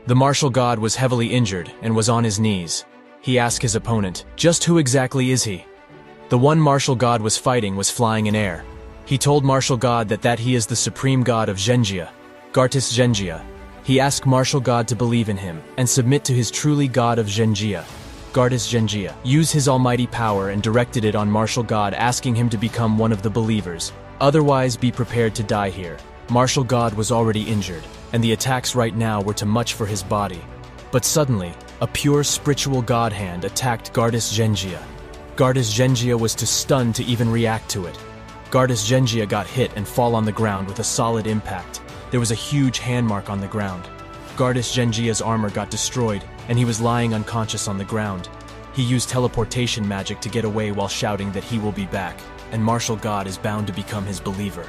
The martial god was heavily injured and was on his knees. He asked his opponent, "Just who exactly is he?" The one martial god was fighting was flying in air. He told martial god that he is the supreme god of Zhenjia, Gartis Zhenjia. He asked martial god to believe in him and submit to his truly god of Zhenjia, Gartis Zhenjia. Use his almighty power and directed it on martial god, asking him to become one of the believers. Otherwise, be prepared to die here. Martial god was already injured, and the attacks right now were too much for his body. But suddenly, a pure spiritual god hand attacked Gartis Zhenjia. Gartis Zhenjia was too stunned to even react to it. Gartis Zhenjia got hit and fall on the ground with a solid impact. There was a huge hand mark on the ground. Gartis Zhenjia's armor got destroyed, and he was lying unconscious on the ground. He used teleportation magic to get away while shouting that he will be back, and martial god is bound to become his believer.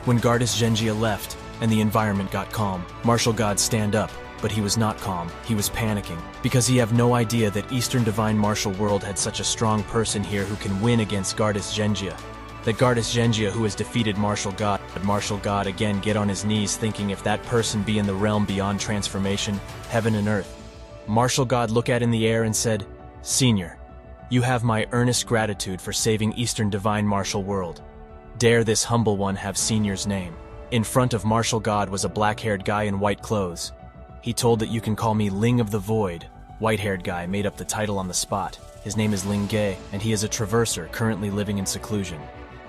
When Gartis Zhenjia left, and the environment got calm, martial god stand up, but he was not calm. He was panicking, because he had no idea that Eastern Divine Martial World had such a strong person here who can win against Gartis Zhenjia. That Gartis Zhenjia who has defeated martial god again get on his knees, thinking if that person be in the realm beyond transformation, heaven and earth. Martial god looked at in the air and said, "Senior, you have my earnest gratitude for saving Eastern Divine Martial World. Dare this humble one have Senior's name." In front of martial god was a black-haired guy in white clothes. He told that you can call me Ling of the Void. White-haired guy made up the title on the spot. His name is Ling Ge, and he is a traverser currently living in seclusion.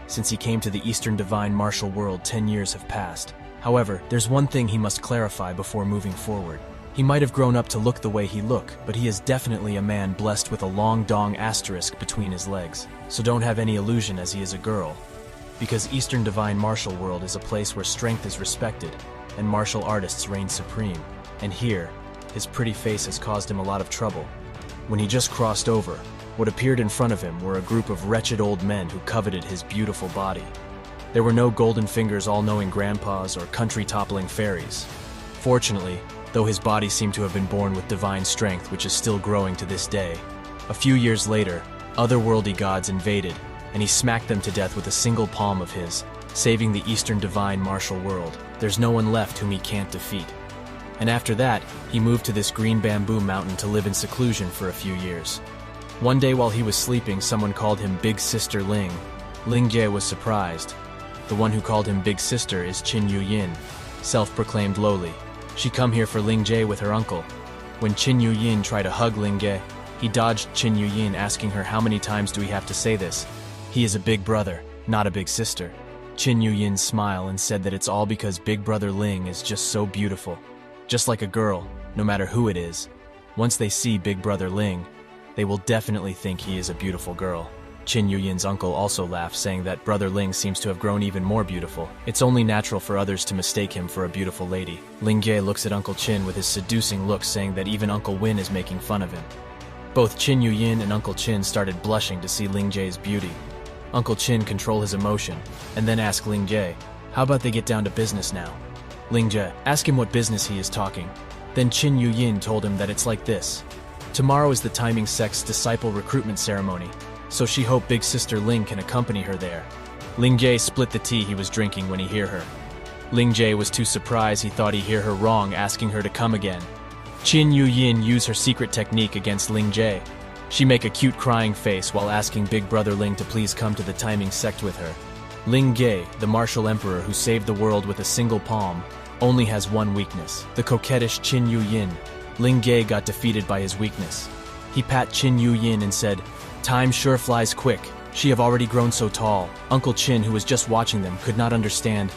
Since he came to the Eastern Divine Martial World, 10 years have passed. However, there's one thing he must clarify before moving forward. He might have grown up to look the way he look, but he is definitely a man blessed with a long dong asterisk between his legs. So don't have any illusion as he is a girl. Because Eastern Divine Martial World is a place where strength is respected, and martial artists reign supreme. And here, his pretty face has caused him a lot of trouble. When he just crossed over, what appeared in front of him were a group of wretched old men who coveted his beautiful body. There were no golden fingers all-knowing grandpas or country-toppling fairies. Fortunately, though his body seemed to have been born with divine strength which is still growing to this day, a few years later, otherworldly gods invaded, and he smacked them to death with a single palm of his, saving the Eastern Divine Martial World. There's no one left whom he can't defeat. And after that, he moved to this green bamboo mountain to live in seclusion for a few years. One day while he was sleeping, someone called him Big Sister Ling. Ling Jie was surprised. The one who called him Big Sister is Qin Yuyin, self-proclaimed lowly. She come here for Ling Jie with her uncle. When Qin Yuyin tried to hug Ling Jie, he dodged Qin Yuyin, asking her how many times do we have to say this? He is a big brother, not a big sister. Qin Yuyin smiled and said that it's all because Big Brother Ling is just so beautiful. Just like a girl, no matter who it is. Once they see Big Brother Ling, they will definitely think he is a beautiful girl. Qin Yuyin's uncle also laughed, saying that Brother Ling seems to have grown even more beautiful. It's only natural for others to mistake him for a beautiful lady. Ling Jie looks at Uncle Qin with his seducing look, saying that even Uncle Win is making fun of him. Both Qin Yuyin and Uncle Qin started blushing to see Ling Jie's beauty. Uncle Qin controlled his emotion, and then asked Ling Jie, "How about they get down to business now?" Ling Jie, ask him what business he is talking. Then Qin Yuyin told him that it's like this. Tomorrow is the Timing Sect's disciple recruitment ceremony, so she hoped Big Sister Ling can accompany her there. Ling Jie split the tea he was drinking when he heard her. Ling Jie was too surprised he thought he heard her wrong, asking her to come again. Qin Yuyin used her secret technique against Ling Jie. She make a cute crying face while asking Big Brother Ling to please come to the Timing Sect with her. Ling Ge, the martial emperor who saved the world with a single palm, only has one weakness, the coquettish Qin Yuyin. Ling Ge got defeated by his weakness. He pat Qin Yuyin and said, "Time sure flies quick. She have already grown so tall." Uncle Qin, who was just watching them, could not understand.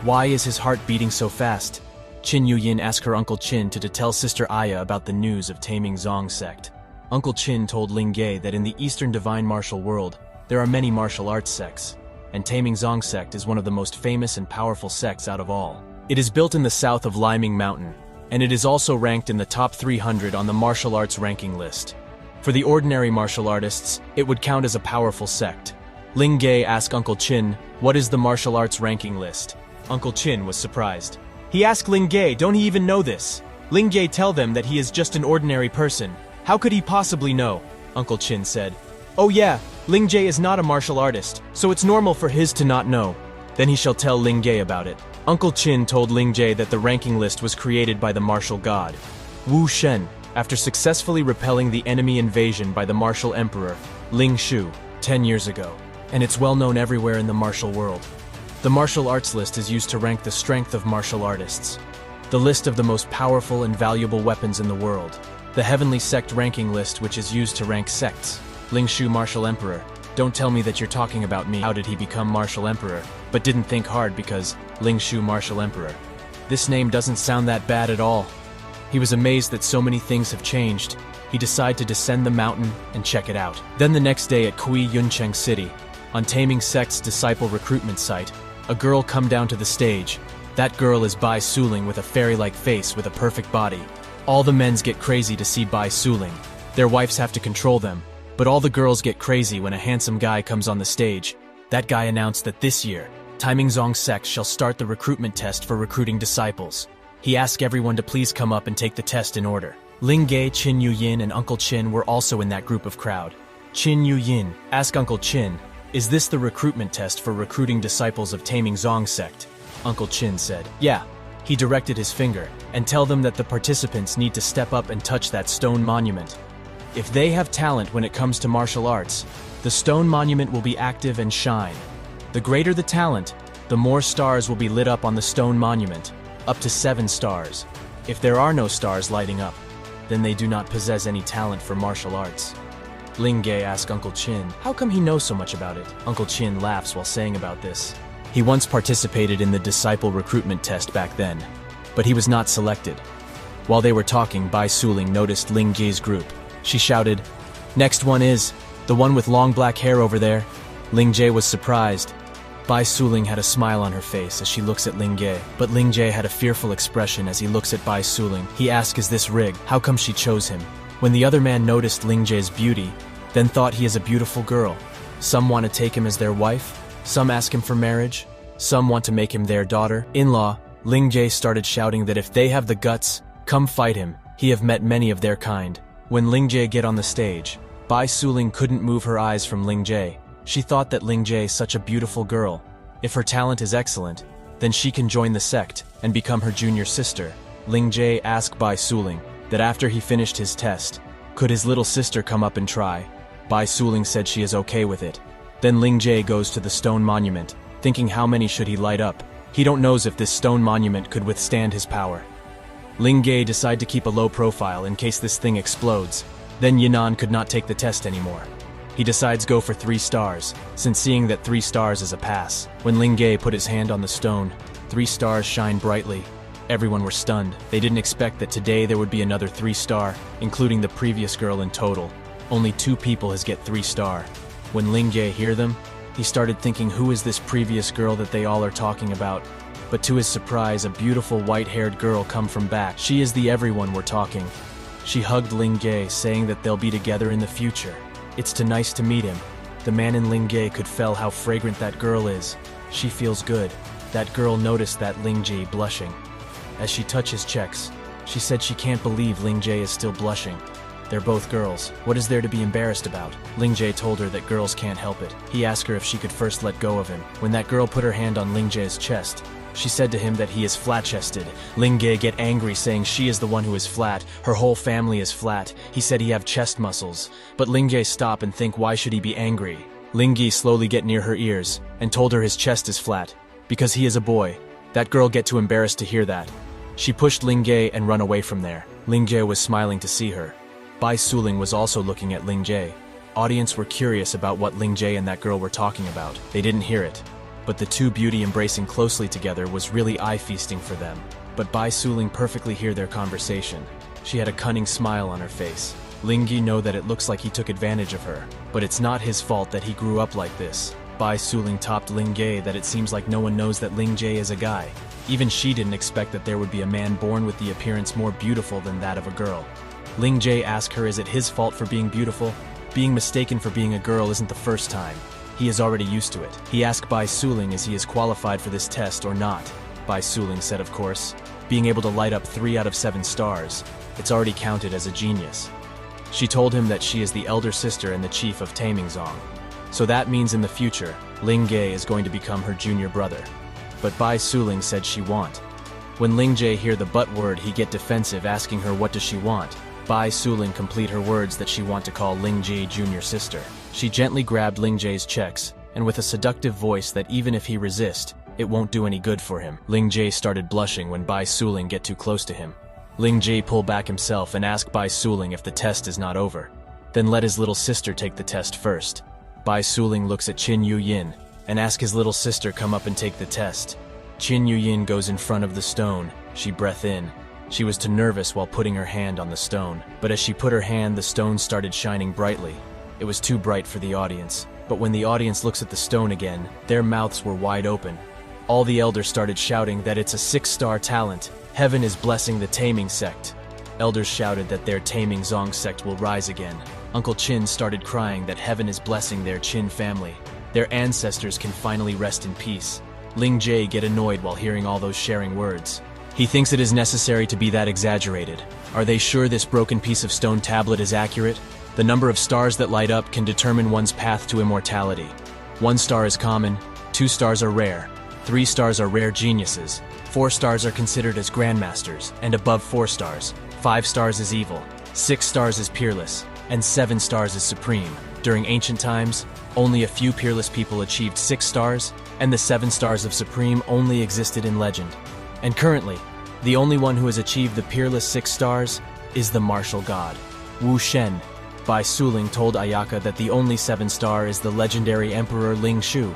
Why is his heart beating so fast? Qin Yuyin asked her Uncle Qin to tell Sister Aya about the news of Taming Zong Sect. Uncle Qin told Ling Ge that in the Eastern Divine Martial World, there are many martial arts sects, and Taming Zong Sect is one of the most famous and powerful sects out of all. It is built in the south of Liming Mountain, and it is also ranked in the top 300 on the martial arts ranking list. For the ordinary martial artists, it would count as a powerful sect. Ling Ge asked Uncle Qin, "What is the martial arts ranking list?" Uncle Qin was surprised. He asked Ling Ge, "Don't he even know this?" Ling Ge tell them that he is just an ordinary person. How could he possibly know? Uncle Qin said, "Oh yeah, Ling Ge is not a martial artist, so it's normal for his to not know." Then he shall tell Ling Ge about it. Uncle Qin told Ling Ge that the ranking list was created by the martial god. Wu Shen, after successfully repelling the enemy invasion by the martial emperor, Ling Shu, 10 years ago, and it's well known everywhere in the martial world. The martial arts list is used to rank the strength of martial artists. The list of the most powerful and valuable weapons in the world. The Heavenly Sect ranking list, which is used to rank sects. Ling Shu, Martial Emperor. Don't tell me that you're talking about me. How did he become Martial Emperor? But didn't think hard because Ling Shu, Martial Emperor. This name doesn't sound that bad at all. He was amazed that so many things have changed. He decided to descend the mountain and check it out. Then the next day at Kui Yuncheng City, on Taming Sect's disciple recruitment site, a girl come down to the stage. That girl is Bai Suling with a fairy-like face with a perfect body. All the men's get crazy to see Bai Suling. Their wives have to control them, but all the girls get crazy when a handsome guy comes on the stage. That guy announced that this year, Taimingzong Sect shall start the recruitment test for recruiting disciples. He asked everyone to please come up and take the test in order. Ling Ge, Qin Yuyin, and Uncle Qin were also in that group of crowd. Qin Yuyin asked Uncle Qin, "Is this the recruitment test for recruiting disciples of Taimingzong Sect?" Uncle Qin said, "Yeah." He directed his finger, and tell them that the participants need to step up and touch that stone monument. If they have talent when it comes to martial arts, the stone monument will be active and shine. The greater the talent, the more stars will be lit up on the stone monument, up to 7 stars. If there are no stars lighting up, then they do not possess any talent for martial arts. Ling Ge asked Uncle Qin, "How come he knows so much about it?" Uncle Qin laughs while saying about this. He once participated in the disciple recruitment test back then, but he was not selected. While they were talking, Bai Suling noticed Ling Ge's group. She shouted, "Next one is the one with long black hair over there." Ling Ge was surprised. Bai Suling had a smile on her face as she looks at Ling Ge, but Ling Ge had a fearful expression as he looks at Bai Suling. He asked, "Is this rigged? How come she chose him?" When the other man noticed Ling Ge's beauty, then thought he is a beautiful girl. Some want to take him as their wife, some ask him for marriage, some want to make him their daughter-in-law. Ling Ge started shouting that if they have the guts, come fight him. He have met many of their kind. When Ling Ge get on the stage, Bai Suling couldn't move her eyes from Ling Ge. She thought that Ling Ge is such a beautiful girl. If her talent is excellent, then she can join the sect and become her junior sister. Ling Ge asked Bai Suling that after he finished his test, could his little sister come up and try. Bai Suling said she is okay with it. Then Ling Ge goes to the stone monument, thinking how many should he light up. He don't knows if this stone monument could withstand his power. Ling Ge decide to keep a low profile in case this thing explodes. Then Yinan could not take the test anymore. He decides go for 3 stars, since seeing that 3 stars is a pass. When Ling Ge put his hand on the stone, 3 stars shine brightly. Everyone were stunned. They didn't expect that today there would be another 3 star, including the previous girl in total. Only 2 people has get 3 star. When Ling Ge hear them, he started thinking who is this previous girl that they all are talking about. But to his surprise, a beautiful white-haired girl come from back. She is the everyone were talking. She hugged Ling Ge, saying that they'll be together in the future. It's too nice to meet him. The man in Ling Ge could feel how fragrant that girl is. She feels good. That girl noticed that Ling Ge blushing. As she touched his checks, she said she can't believe Ling Ge is still blushing. They're both girls. What is there to be embarrassed about? Ling Ge told her that girls can't help it. He asked her if she could first let go of him. When that girl put her hand on Ling Ge's chest, she said to him that he is flat-chested. Ling Ge get angry, saying she is the one who is flat. Her whole family is flat. He said he have chest muscles. But Ling Ge stop and think why should he be angry? Ling Ge slowly get near her ears and told her his chest is flat because he is a boy. That girl get too embarrassed to hear that. She pushed Ling Ge and run away from there. Ling Ge was smiling to see her. Bai Suling was also looking at Ling Ge. Audience were curious about what Ling Ge and that girl were talking about. They didn't hear it. But the two beauty embracing closely together was really eye-feasting for them. But Bai Suling perfectly hear their conversation. She had a cunning smile on her face. Ling Ge know that it looks like he took advantage of her, but it's not his fault that he grew up like this. Bai Suling topped Ling Ge that it seems like no one knows that Ling Ge is a guy. Even she didn't expect that there would be a man born with the appearance more beautiful than that of a girl. Ling Ge asked her is it his fault for being beautiful? Being mistaken for being a girl isn't the first time. He is already used to it. He asked Bai Suling is he is qualified for this test or not. Bai Suling said of course. Being able to light up 3 out of 7 stars, it's already counted as a genius. She told him that she is the elder sister and the chief of Taimingzong. So that means in the future, Ling Ge is going to become her junior brother. But Bai Suling said she won't. When Ling Jie hear the but word, he get defensive, asking her what does she want. Bai Suling complete her words that she want to call Ling Jie junior sister. She gently grabbed Ling Jie's checks, and with a seductive voice that even if he resist, it won't do any good for him. Ling Jie started blushing when Bai Suling get too close to him. Ling Jie pull back himself and ask Bai Suling if the test is not over. Then let his little sister take the test first. Bai Suling looks at Qin Yuyin and asks his little sister come up and take the test. Qin Yuyin goes in front of the stone. She breath in. She was too nervous while putting her hand on the stone, but as she put her hand, the stone started shining brightly. It was too bright for the audience, but when the audience looks at the stone again, their mouths were wide open. All the elders started shouting that it's a 6-star talent. Heaven is blessing the Taming sect. Elders shouted that their Taming Zong sect will rise again. Uncle Qin started crying that heaven is blessing their Qin family. Their ancestors can finally rest in peace. Ling Jie get annoyed while hearing all those sharing words. He thinks it is necessary to be that exaggerated. Are they sure this broken piece of stone tablet is accurate? The number of stars that light up can determine one's path to immortality. 1 star is common, 2 stars are rare, 3 stars are rare geniuses, 4 stars are considered as grandmasters, and above 4 stars, 5 stars is evil, 6 stars is peerless, and 7 stars is supreme. During ancient times, only a few peerless people achieved 6 stars, and the 7 stars of supreme only existed in legend. And currently, the only one who has achieved the peerless 6 stars is the martial god, Wu Shen. Bai Suling told Ayaka that the only 7 star is the legendary Emperor Ling Shu.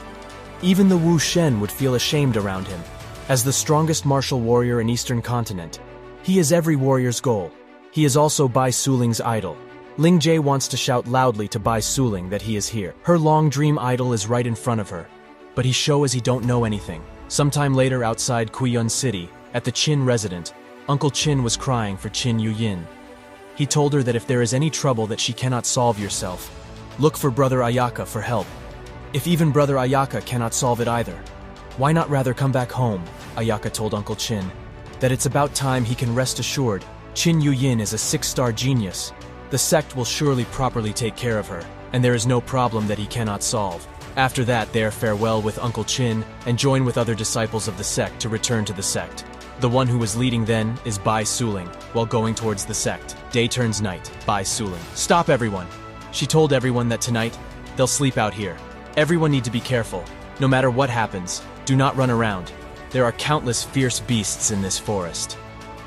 Even the Wu Shen would feel ashamed around him. As the strongest martial warrior in Eastern Continent, he is every warrior's goal. He is also Bai Suling's idol. Ling Jie wants to shout loudly to Bai Suling that he is here. Her long dream idol is right in front of her, but he shows he don't know anything. Sometime later outside Guiyun City, at the Qin residence, Uncle Qin was crying for Qin Yuyin. He told her that if there is any trouble that she cannot solve yourself, look for Brother Ayaka for help. If even Brother Ayaka cannot solve it either, why not rather come back home? Ayaka told Uncle Qin that it's about time he can rest assured Qin Yuyin is a 6-star genius. The sect will surely properly take care of her, and there is no problem that he cannot solve. After that, they are farewell with Uncle Qin and join with other disciples of the sect to return to the sect. The one who was leading then is Bai Suling, while going towards the sect. Day turns night. Bai Suling. Stop everyone! She told everyone that tonight, they'll sleep out here. Everyone need to be careful. No matter what happens, do not run around. There are countless fierce beasts in this forest.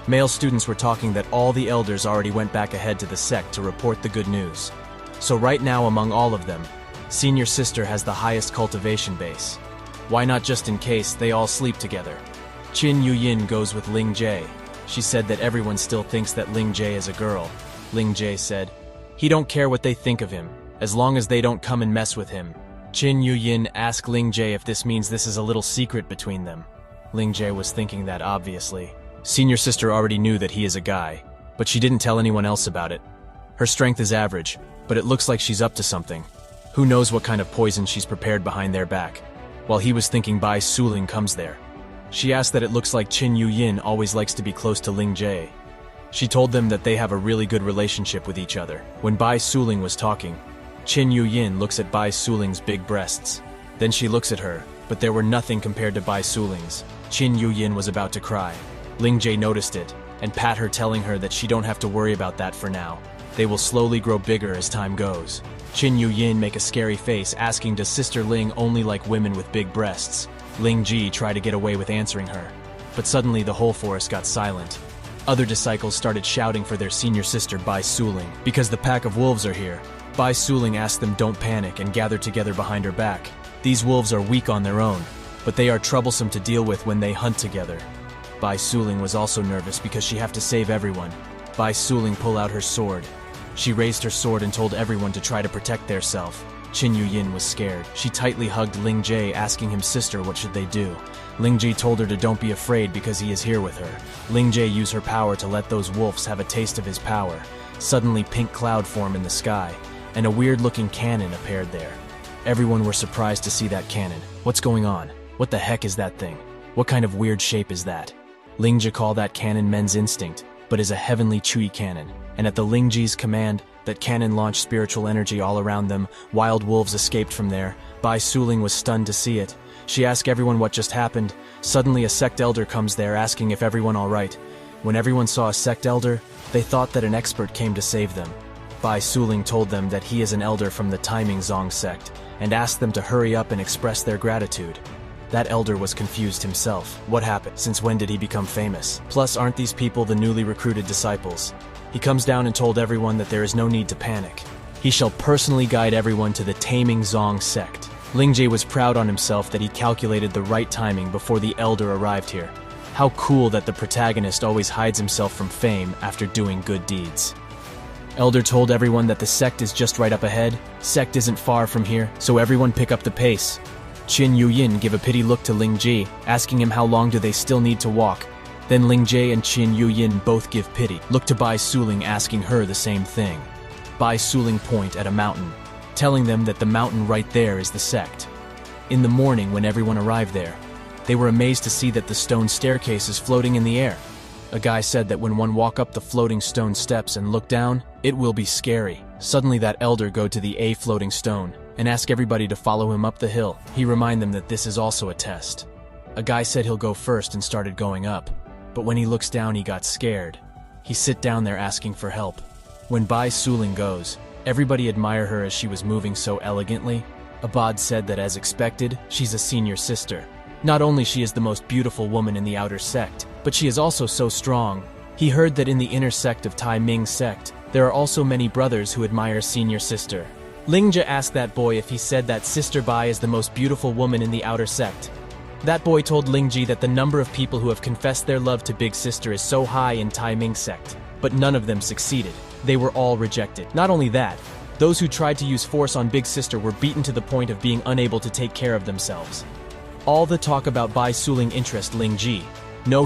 Male students were talking that all the elders already went back ahead to the sect to report the good news. So right now among all of them, senior sister has the highest cultivation base. Why not just in case they all sleep together? Qin Yuyin goes with Ling Jie. She said that everyone still thinks that Ling Jie is a girl. Ling Jie said, he don't care what they think of him, as long as they don't come and mess with him. Qin Yuyin asked Ling Jie if this means this is a little secret between them. Ling Jie was thinking that obviously. Senior sister already knew that he is a guy, but she didn't tell anyone else about it. Her strength is average, but it looks like she's up to something. Who knows what kind of poison she's prepared behind their back. While he was thinking, Bai Suling comes there. She asked that it looks like Qin Yuyin always likes to be close to Ling Jie. She told them that they have a really good relationship with each other. When Bai Suling was talking, Qin Yuyin looks at Bai Suling's big breasts. Then she looks at her, but there were nothing compared to Bai Suling's. Qin Yuyin was about to cry. Ling Jie noticed it, and pat her, telling her that she don't have to worry about that for now. They will slowly grow bigger as time goes. Qin Yuyin make a scary face, asking does Sister Ling only like women with big breasts? Ling Ji tried to get away with answering her, but suddenly the whole forest got silent. Other disciples started shouting for their senior sister Bai Suling. Because the pack of wolves are here, Bai Suling asked them don't panic and gather together behind her back. These wolves are weak on their own, but they are troublesome to deal with when they hunt together. Bai Suling was also nervous because she have to save everyone. Bai Suling pulled out her sword. She raised her sword and told everyone to try to protect theirself. Qin Yuyin was scared. She tightly hugged Ling Jie, asking him, sister, what should they do? Ling Jie told her to don't be afraid because he is here with her. Ling Jie used her power to let those wolves have a taste of his power. Suddenly pink cloud formed in the sky, and a weird-looking cannon appeared there. Everyone were surprised to see that cannon. What's going on? What the heck is that thing? What kind of weird shape is that? Ling Jie called that cannon Men's Instinct, but is a heavenly Chui cannon, and at the Ling Ji's command, that cannon launched spiritual energy all around them. Wild wolves escaped from there. Bai Suling was stunned to see it. She asks everyone what just happened. Suddenly a sect elder comes there asking if everyone alright. When everyone saw a sect elder, they thought that an expert came to save them. Bai Suling told them that he is an elder from the Taiming Zong sect and asked them to hurry up and express their gratitude. That elder was confused himself. What happened? Since when did he become famous? Plus, aren't these people the newly recruited disciples? He comes down and told everyone that there is no need to panic. He shall personally guide everyone to the Taiming Zong sect. Ling Jie was proud on himself that he calculated the right timing before the elder arrived here. How cool that the protagonist always hides himself from fame after doing good deeds. Elder told everyone that the sect is just right up ahead. Sect isn't far from here, so everyone pick up the pace. Qin Yuyin give a pity look to Ling Jie, asking him how long do they still need to walk. Then Ling Jie and Qin Yuyin both give pity. Look to Bai Suling, asking her the same thing. Bai Suling point at a mountain, telling them that the mountain right there is the sect. In the morning, when everyone arrived there, they were amazed to see that the stone staircase is floating in the air. A guy said that when one walk up the floating stone steps and look down, it will be scary. Suddenly that elder go to the floating stone and ask everybody to follow him up the hill. He remind them that this is also a test. A guy said he'll go first and started going up, but when he looks down he got scared. He sit down there asking for help. When Bai Suling goes, everybody admire her as she was moving so elegantly. Abad said that as expected, she's a senior sister. Not only she is the most beautiful woman in the outer sect, but she is also so strong. He heard that in the inner sect of Taiming sect, there are also many brothers who admire senior sister. Ling Jie asked that boy if he said that Sister Bai is the most beautiful woman in the outer sect. That boy told Ling Jie that the number of people who have confessed their love to Big Sister is so high in Taiming sect, but none of them succeeded. They were all rejected. Not only that, those who tried to use force on Big Sister were beaten to the point of being unable to take care of themselves. All the talk about Bai Suling interest Ling Jie.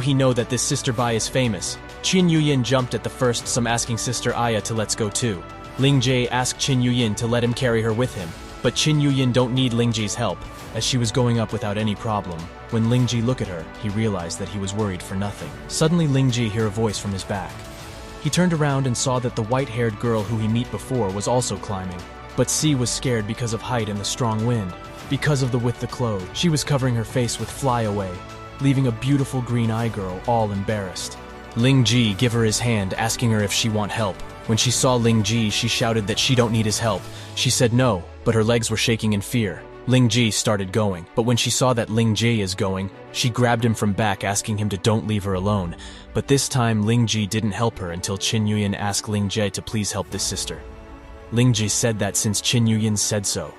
He know that this Sister Bai is famous. Qin Yuyin jumped at the first, some asking Sister Aya to let's go too. Ling Jie asked Qin Yuyin to let him carry her with him, but Qin Yuyin don't need Ling Jie's help, as she was going up without any problem. When Ling Jie looked at her, he realized that he was worried for nothing. Suddenly Ling Jie heard a voice from his back. He turned around and saw that the white-haired girl who he met before was also climbing. But C was scared because of height and the strong wind. Because of the clothes, she was covering her face with flyaway, leaving a beautiful green-eyed girl all embarrassed. Ling Jie give her his hand, asking her if she want help. When she saw Ling Jie, she shouted that she don't need his help. She said no, but her legs were shaking in fear. Ling Jie started going, but when she saw that Ling Jie is going, she grabbed him from back, asking him to don't leave her alone. But this time Ling Jie didn't help her until Qin Yuyin asked Ling Jie to please help this sister. Ling Jie said that since Qin Yuyin said so,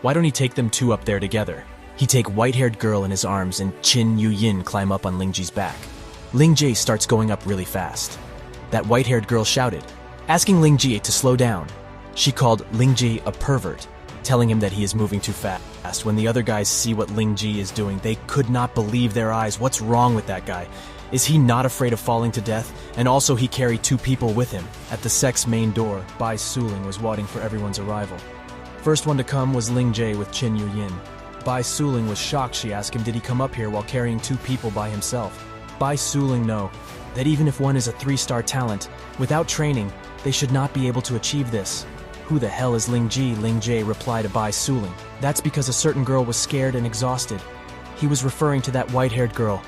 why don't he take them two up there together? He take white-haired girl in his arms and Qin Yuyin climb up on Ling Jie's back. Ling Jie starts going up really fast. That white-haired girl shouted, asking Ling Jie to slow down. She called Ling Jie a pervert, telling him that he is moving too fast. When the other guys see what Ling Jie is doing, they could not believe their eyes. What's wrong with that guy? Is he not afraid of falling to death? And also he carried two people with him. At the sect's main door, Bai Suling was waiting for everyone's arrival. First one to come was Ling Jie with Qin Yuyin. Bai Suling was shocked. She asked him did he come up here while carrying two people by himself. Bai Suling know that even if one is a 3-star talent, without training, they should not be able to achieve this. Who the hell is Ling Jie? Ling Jie replied to Bai Suling. That's because a certain girl was scared and exhausted. He was referring to that white-haired girl.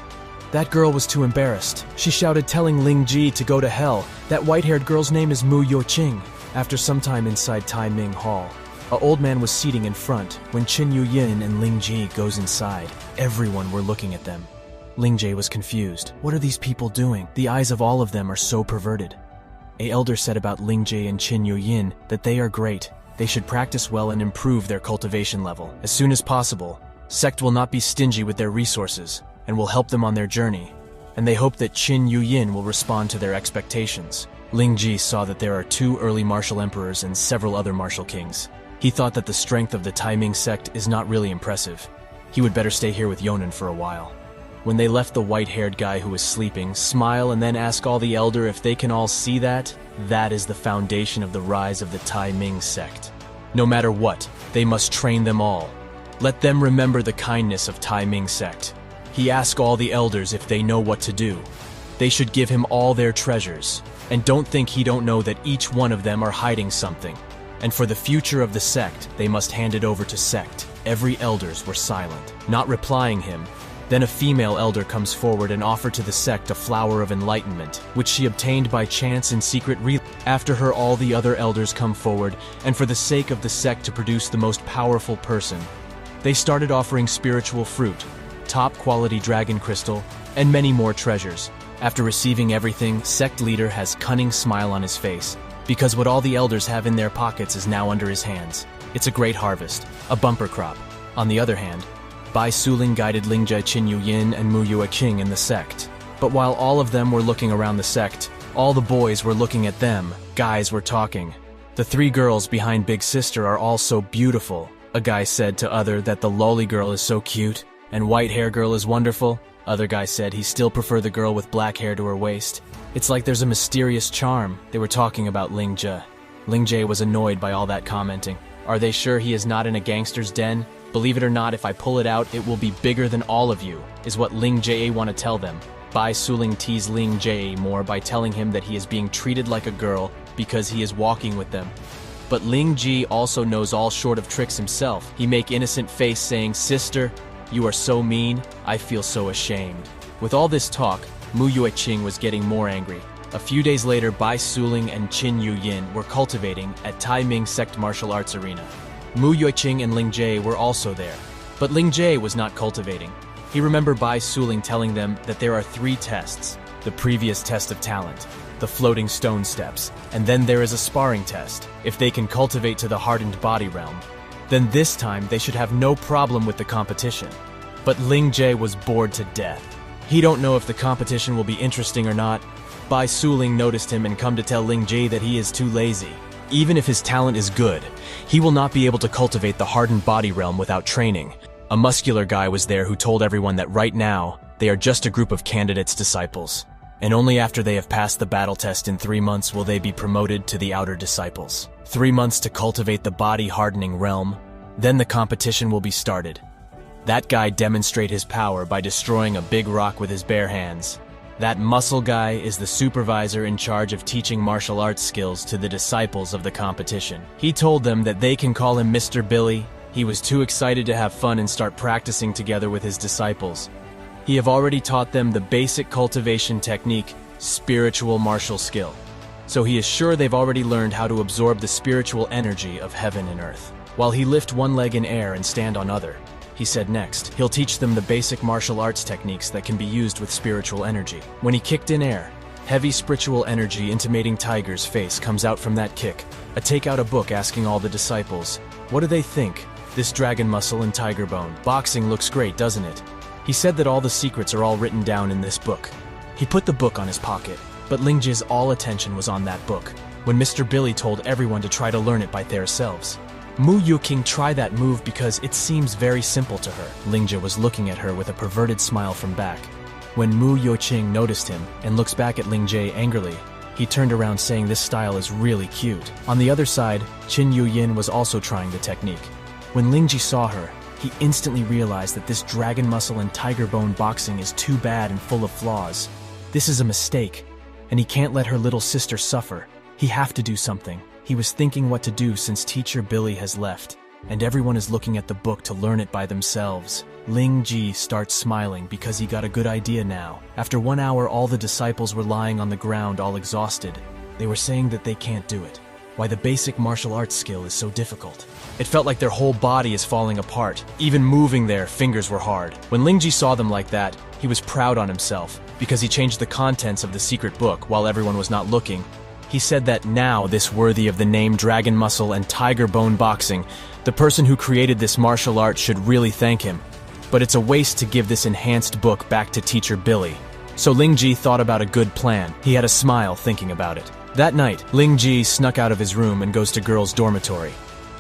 That girl was too embarrassed. She shouted telling Ling Jie to go to hell. That white-haired girl's name is Mu Youqing. After some time inside Taiming Hall, an old man was seating in front. When Qin Yuyin and Ling Jie goes inside, everyone were looking at them. Ling Jie was confused. What are these people doing? The eyes of all of them are so perverted. A elder said about Ling Jie and Qin Yuyin that they are great. They should practice well and improve their cultivation level. As soon as possible, sect will not be stingy with their resources and will help them on their journey. And they hope that Qin Yuyin will respond to their expectations. Ling Jie saw that there are 2 early martial emperors and several other martial kings. He thought that the strength of the Taiming sect is not really impressive. He would better stay here with Yonan for a while. When they left the white-haired guy who was sleeping, smile and then ask all the elder if they can all see that. That is the foundation of the rise of the Taiming sect. No matter what, they must train them all. Let them remember the kindness of Taiming sect. He asked all the elders if they know what to do. They should give him all their treasures, and don't think he don't know that each one of them are hiding something. And for the future of the sect, they must hand it over to sect. every elders were silent, not replying him. Then a female elder comes forward and offered to the sect a flower of enlightenment, which she obtained by chance in secret. After her, all the other elders come forward, and for the sake of the sect to produce the most powerful person, they started offering spiritual fruit, top-quality dragon crystal, and many more treasures. After receiving everything, sect leader has cunning smile on his face, because what all the elders have in their pockets is now under his hands. It's a great harvest, a bumper crop. On the other hand, Bai Suling guided Lingjie, Qin Yuyin, and Mu Yueqing in the sect. But while all of them were looking around the sect, all the boys were looking at them. Guys were talking. The three girls behind Big Sister are all so beautiful. A guy said to other that the loli girl is so cute, and white hair girl is wonderful. Other guy said he still prefer the girl with black hair to her waist. It's like there's a mysterious charm. They were talking about Lingjie. Lingjie was annoyed by all that commenting. Are they sure he is not in a gangster's den? Believe it or not, if I pull it out, it will be bigger than all of you, is what Lingjie want to tell them. Bai Suling teased Lingjie more by telling him that he is being treated like a girl because he is walking with them. But Lingjie also knows all short of tricks himself. He make innocent face saying, "Sister, you are so mean, I feel so ashamed." With all this talk, Mu Yueqing was getting more angry. A few days later, Bai Suling and Qin Yuyin were cultivating at Tai Ming Sect Martial Arts Arena. Mu Yueqing and Lingjie were also there. But Lingjie was not cultivating. He remembered Bai Suling telling them that there are 3 tests. The previous test of talent, the floating stone steps, and then there is a sparring test. If they can cultivate to the hardened body realm, then this time they should have no problem with the competition. But Lingjie was bored to death. He don't know if the competition will be interesting or not. Bai Suling noticed him and come to tell Lingjie that he is too lazy. Even if his talent is good, he will not be able to cultivate the hardened body realm without training. A muscular guy was there who told everyone that right now, they are just a group of candidates' disciples. And only after they have passed the battle test in 3 months will they be promoted to the outer disciples. 3 months to cultivate the body hardening realm, then the competition will be started. That guy demonstrate his power by destroying a big rock with his bare hands. That muscle guy is the supervisor in charge of teaching martial arts skills to the disciples of the competition. He told them that they can call him Mr. Billy. He was too excited to have fun and start practicing together with his disciples. He have already taught them the basic cultivation technique, spiritual martial skill. So he is sure they've already learned how to absorb the spiritual energy of heaven and earth. While he lift one leg in air and stand on other, he said next, he'll teach them the basic martial arts techniques that can be used with spiritual energy. When he kicked in air, heavy spiritual energy intimating Tiger's face comes out from that kick. I take out a book asking all the disciples, what do they think? This dragon muscle and tiger bone. Boxing looks great, doesn't it? He said that all the secrets are all written down in this book. He put the book on his pocket, but Lingjie's all attention was on that book, when Mr. Billy told everyone to try to learn it by themselves. Mu Yueqing tried that move because it seems very simple to her. Lingjie was looking at her with a perverted smile from back. When Mu Yueqing noticed him and looks back at Lingjie angrily, he turned around saying this style is really cute. On the other side, Qin Yuyin was also trying the technique. When Lingjie saw her, he instantly realized that this dragon muscle and tiger bone boxing is too bad and full of flaws. This is a mistake, and he can't let her little sister suffer. He have to do something. He was thinking what to do since teacher Billy has left, and everyone is looking at the book to learn it by themselves. Lingjie starts smiling because he got a good idea now. After 1 hour, all the disciples were lying on the ground all exhausted. They were saying that they can't do it. Why the basic martial arts skill is so difficult. It felt like their whole body is falling apart. Even moving their fingers were hard. When Lingjie saw them like that, he was proud on himself because he changed the contents of the secret book while everyone was not looking. He said that now this worthy of the name Dragon Muscle and Tiger Bone Boxing, the person who created this martial art should really thank him. But it's a waste to give this enhanced book back to teacher Billy. So Lingjie thought about a good plan. He had a smile thinking about it. That night, Lingjie snuck out of his room and goes to girls' dormitory.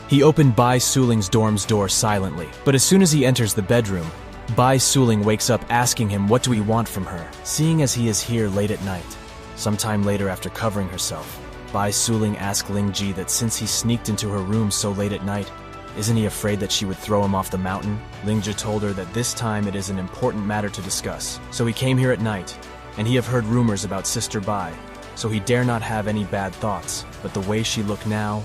He opened Bai Suling's dorm's door silently, but as soon as he enters the bedroom, Bai Suling wakes up asking him what do he want from her, seeing as he is here late at night. Sometime later, after covering herself, Bai Suling asked Lingjie that since he sneaked into her room so late at night, isn't he afraid that she would throw him off the mountain? Lingjie told her that this time it is an important matter to discuss. So he came here at night, and he have heard rumors about Sister Bai, so he dare not have any bad thoughts. But the way she looked now,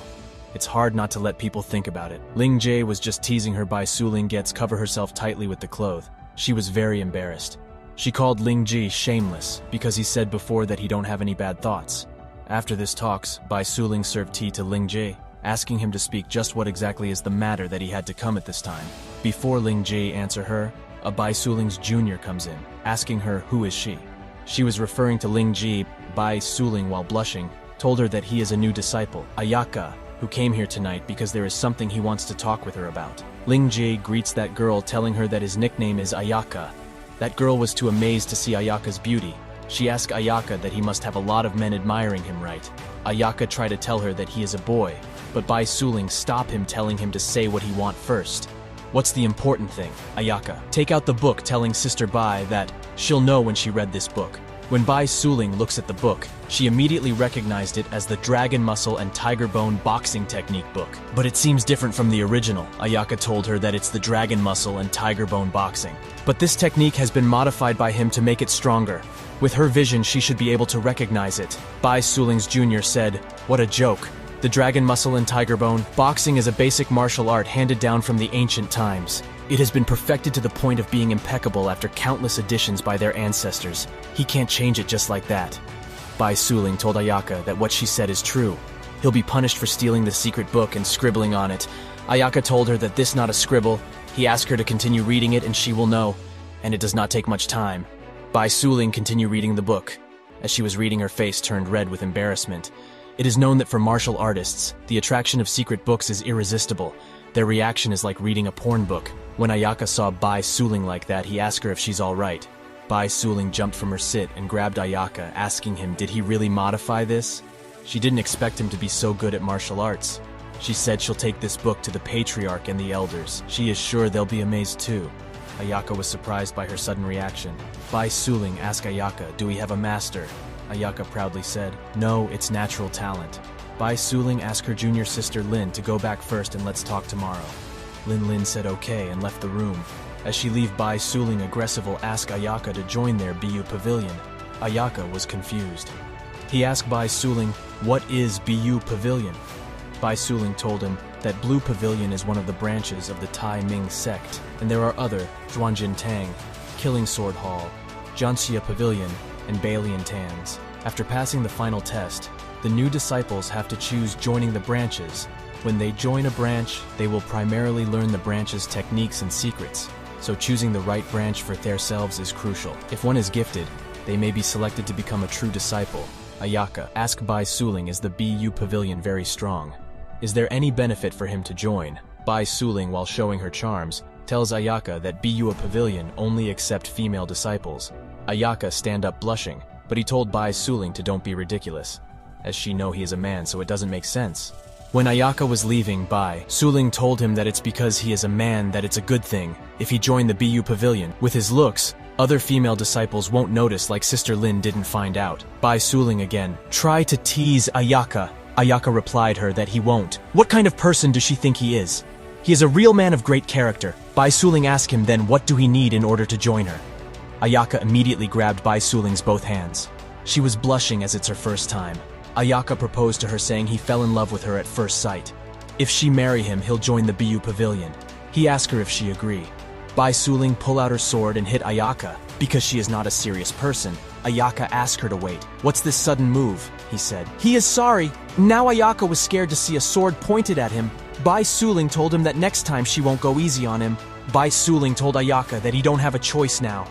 It's hard not to let people think about it. Ling Jie was just teasing her by Su Ling gets cover herself tightly with the cloth. She was very embarrassed. She called Ling Jie shameless because he said before that he don't have any bad thoughts. After this talks, Bai Suling served tea to Ling Jie, asking him to speak just what exactly is the matter that he had to come at this time. Before Ling Jie answer her, a Bai Suling's junior comes in, asking her who is she. She was referring to Ling Jie. Bai Suling, while blushing, told her that he is a new disciple, Ayaka, who came here tonight because there is something he wants to talk with her about. Ling Jie greets that girl, telling her that his nickname is Ayaka. That girl was too amazed to see Ayaka's beauty. She asked Ayaka that he must have a lot of men admiring him, right? Ayaka tried to tell her that he is a boy, but Bai Suling stopped him, telling him to say what he want first. What's the important thing? Ayaka, take out the book, telling Sister Bai that she'll know when she read this book. When Bai Suling looks at the book, she immediately recognized it as the Dragon Muscle and Tiger Bone Boxing Technique book. But it seems different from the original. Ayaka told her that it's the Dragon Muscle and Tiger Bone Boxing. But this technique has been modified by him to make it stronger. With her vision, she should be able to recognize it. Bai Suling's junior said, "What a joke. The Dragon Muscle and Tiger Bone Boxing is a basic martial art handed down from the ancient times. It has been perfected to the point of being impeccable after countless additions by their ancestors. He can't change it just like that." Bai Suling told Ayaka that what she said is true. He'll be punished for stealing the secret book and scribbling on it. Ayaka told her that this not a scribble. He asked her to continue reading it and she will know. And it does not take much time. Bai Suling continued reading the book. As she was reading, her face turned red with embarrassment. It is known that for martial artists, the attraction of secret books is irresistible. Their reaction is like reading a porn book. When Ayaka saw Bai Suling like that, he asked her if she's alright. Bai Suling jumped from her sit and grabbed Ayaka, asking him did he really modify this? She didn't expect him to be so good at martial arts. She said she'll take this book to the patriarch and the elders. She is sure they'll be amazed too. Ayaka was surprised by her sudden reaction. Bai Suling asked Ayaka, "Do we have a master?" Ayaka proudly said, "No, it's natural talent." Bai Suling asked her junior sister Lin to go back first and let's talk tomorrow. Lin said okay and left the room. As she left, Bai Suling aggressively asked Ayaka to join their BU Pavilion. Ayaka was confused. He asked Bai Suling, "What is BU Pavilion?" Bai Suling told him that Blue Pavilion is one of the branches of the Tai Ming sect, and there are other Zhuanjin Tang, Killing Sword Hall, Jianxia Pavilion, and Balian Tans. After passing the final test, the new disciples have to choose joining the branches. When they join a branch, they will primarily learn the branch's techniques and secrets, so choosing the right branch for themselves is crucial. If one is gifted, they may be selected to become a true disciple. Ayaka asked Bai Suling, "Is the BU Pavilion very strong? Is there any benefit for him to join?" Bai Suling, while showing her charms, tells Ayaka that BU Pavilion only accept female disciples. Ayaka stand up blushing, but he told Bai Suling to don't be ridiculous, as she know he is a man, so it doesn't make sense. When Ayaka was leaving, Bai Suling told him that it's because he is a man that it's a good thing if he joined the BU Pavilion. With his looks, other female disciples won't notice, like Sister Lin didn't find out. Bai Suling again try to tease Ayaka. Ayaka replied her that he won't. What kind of person does she think he is? He is a real man of great character. Bai Suling asked him then what do he need in order to join her. Ayaka immediately grabbed Bai Suling's both hands. She was blushing as it's her first time. Ayaka proposed to her, saying he fell in love with her at first sight. If she marry him, he'll join the BU Pavilion. He asked her if she agree. Bai Suling pull out her sword and hit Ayaka. Because she is not a serious person, Ayaka asked her to wait. "What's this sudden move?" he said. He is sorry. Now Ayaka was scared to see a sword pointed at him. Bai Suling told him that next time she won't go easy on him. Bai Suling told Ayaka that he don't have a choice now.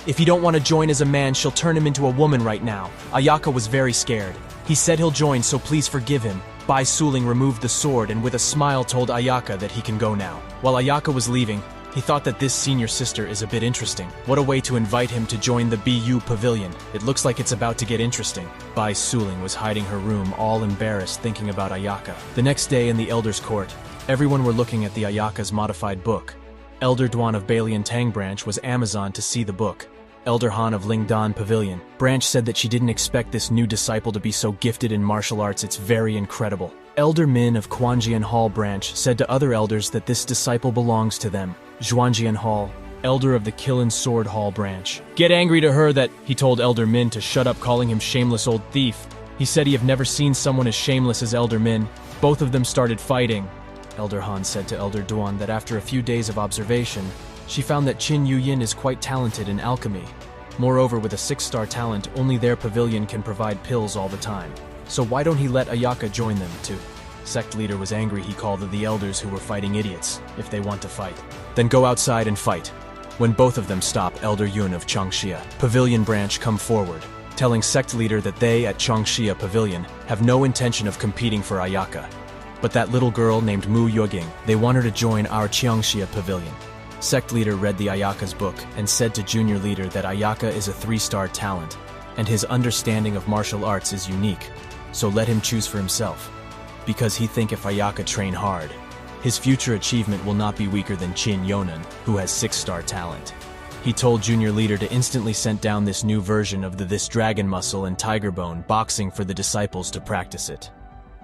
If he don't want to join as a man, she'll turn him into a woman right now. Ayaka was very scared. He said he'll join, so please forgive him. Bai Suling removed the sword and with a smile told Ayaka that he can go now. While Ayaka was leaving, he thought that this senior sister is a bit interesting. What a way to invite him to join the BU Pavilion. It looks like it's about to get interesting. Bai Suling was hiding her room, all embarrassed, thinking about Ayaka. The next day in the Elder's Court, everyone were looking at the Ayaka's modified book. Elder Duan of Balian Tang Branch was Amazon to see the book. Elder Han of Lingdan Pavilion. Branch said that she didn't expect this new disciple to be so gifted in martial arts, it's very incredible. Elder Min of Quanjian Hall Branch said to other elders that this disciple belongs to them. Zhuanjian Hall, elder of the Killing Sword Hall Branch. Get angry to her that he told Elder Min to shut up calling him shameless old thief. He said he have never seen someone as shameless as Elder Min. Both of them started fighting. Elder Han said to Elder Duan that after a few days of observation, she found that Qin Yuyin is quite talented in alchemy. Moreover, with a 6-star talent, only their pavilion can provide pills all the time. So why don't he let Ayaka join them too? Sect leader was angry. He called the elders who were fighting idiots. If they want to fight, then go outside and fight. When both of them stop, Elder Yun of Changxia Pavilion branch come forward, telling sect leader that they at Changxia Pavilion have no intention of competing for Ayaka. But that little girl named Mu Yoging, they want her to join our Changxia Pavilion. Sect leader read the Ayaka's book and said to junior leader that Ayaka is a 3-star talent, and his understanding of martial arts is unique, so let him choose for himself. Because he think if Ayaka train hard, his future achievement will not be weaker than Qin Yonan, who has 6-star talent. He told junior leader to instantly send down this new version of this dragon muscle and tiger bone boxing for the disciples to practice it.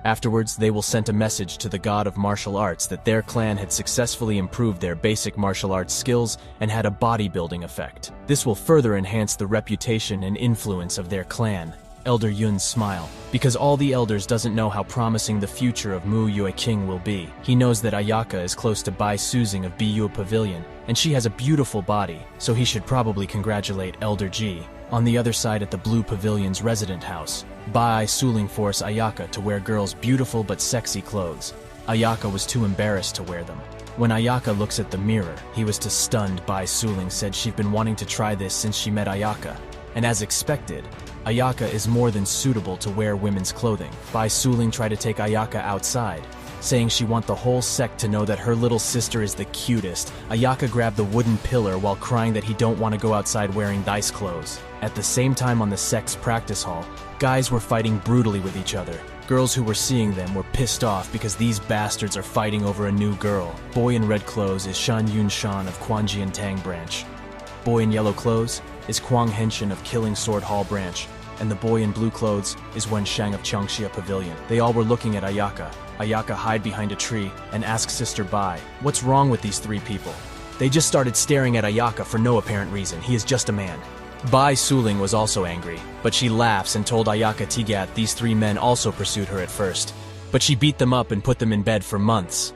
Afterwards, they will send a message to the god of martial arts that their clan had successfully improved their basic martial arts skills and had a bodybuilding effect. This will further enhance the reputation and influence of their clan. Elder Yun smiled, because all the elders doesn't know how promising the future of Mu Yue King will be. He knows that Ayaka is close to Bai Suzing of Bu Pavilion, and she has a beautiful body, so he should probably congratulate Elder Ji. On the other side at the Blue Pavilion's resident house, Bai Suling forced Ayaka to wear girls' beautiful but sexy clothes. Ayaka was too embarrassed to wear them. When Ayaka looks at the mirror, he was too stunned. Bai Suling said she'd been wanting to try this since she met Ayaka, and as expected, Ayaka is more than suitable to wear women's clothing. Bai Suling tried to take Ayaka outside, saying she want the whole sect to know that her little sister is the cutest. Ayaka grabbed the wooden pillar while crying that he don't want to go outside wearing nice clothes. At the same time on the sect's practice hall, guys were fighting brutally with each other. Girls who were seeing them were pissed off because these bastards are fighting over a new girl. Boy in red clothes is Shan Yun Shan of Quanjian Tang branch. Boy in yellow clothes is Kwang Henshin of Killing Sword Hall branch. And the boy in blue clothes is Wen Shang of Changxia Pavilion. They all were looking at Ayaka. Ayaka hid behind a tree and asked Sister Bai, "What's wrong with these 3 people?" They just started staring at Ayaka for no apparent reason. He is just a man. Bai Suling was also angry, but she laughs and told Ayaka Tigat these 3 men also pursued her at first, but she beat them up and put them in bed for months.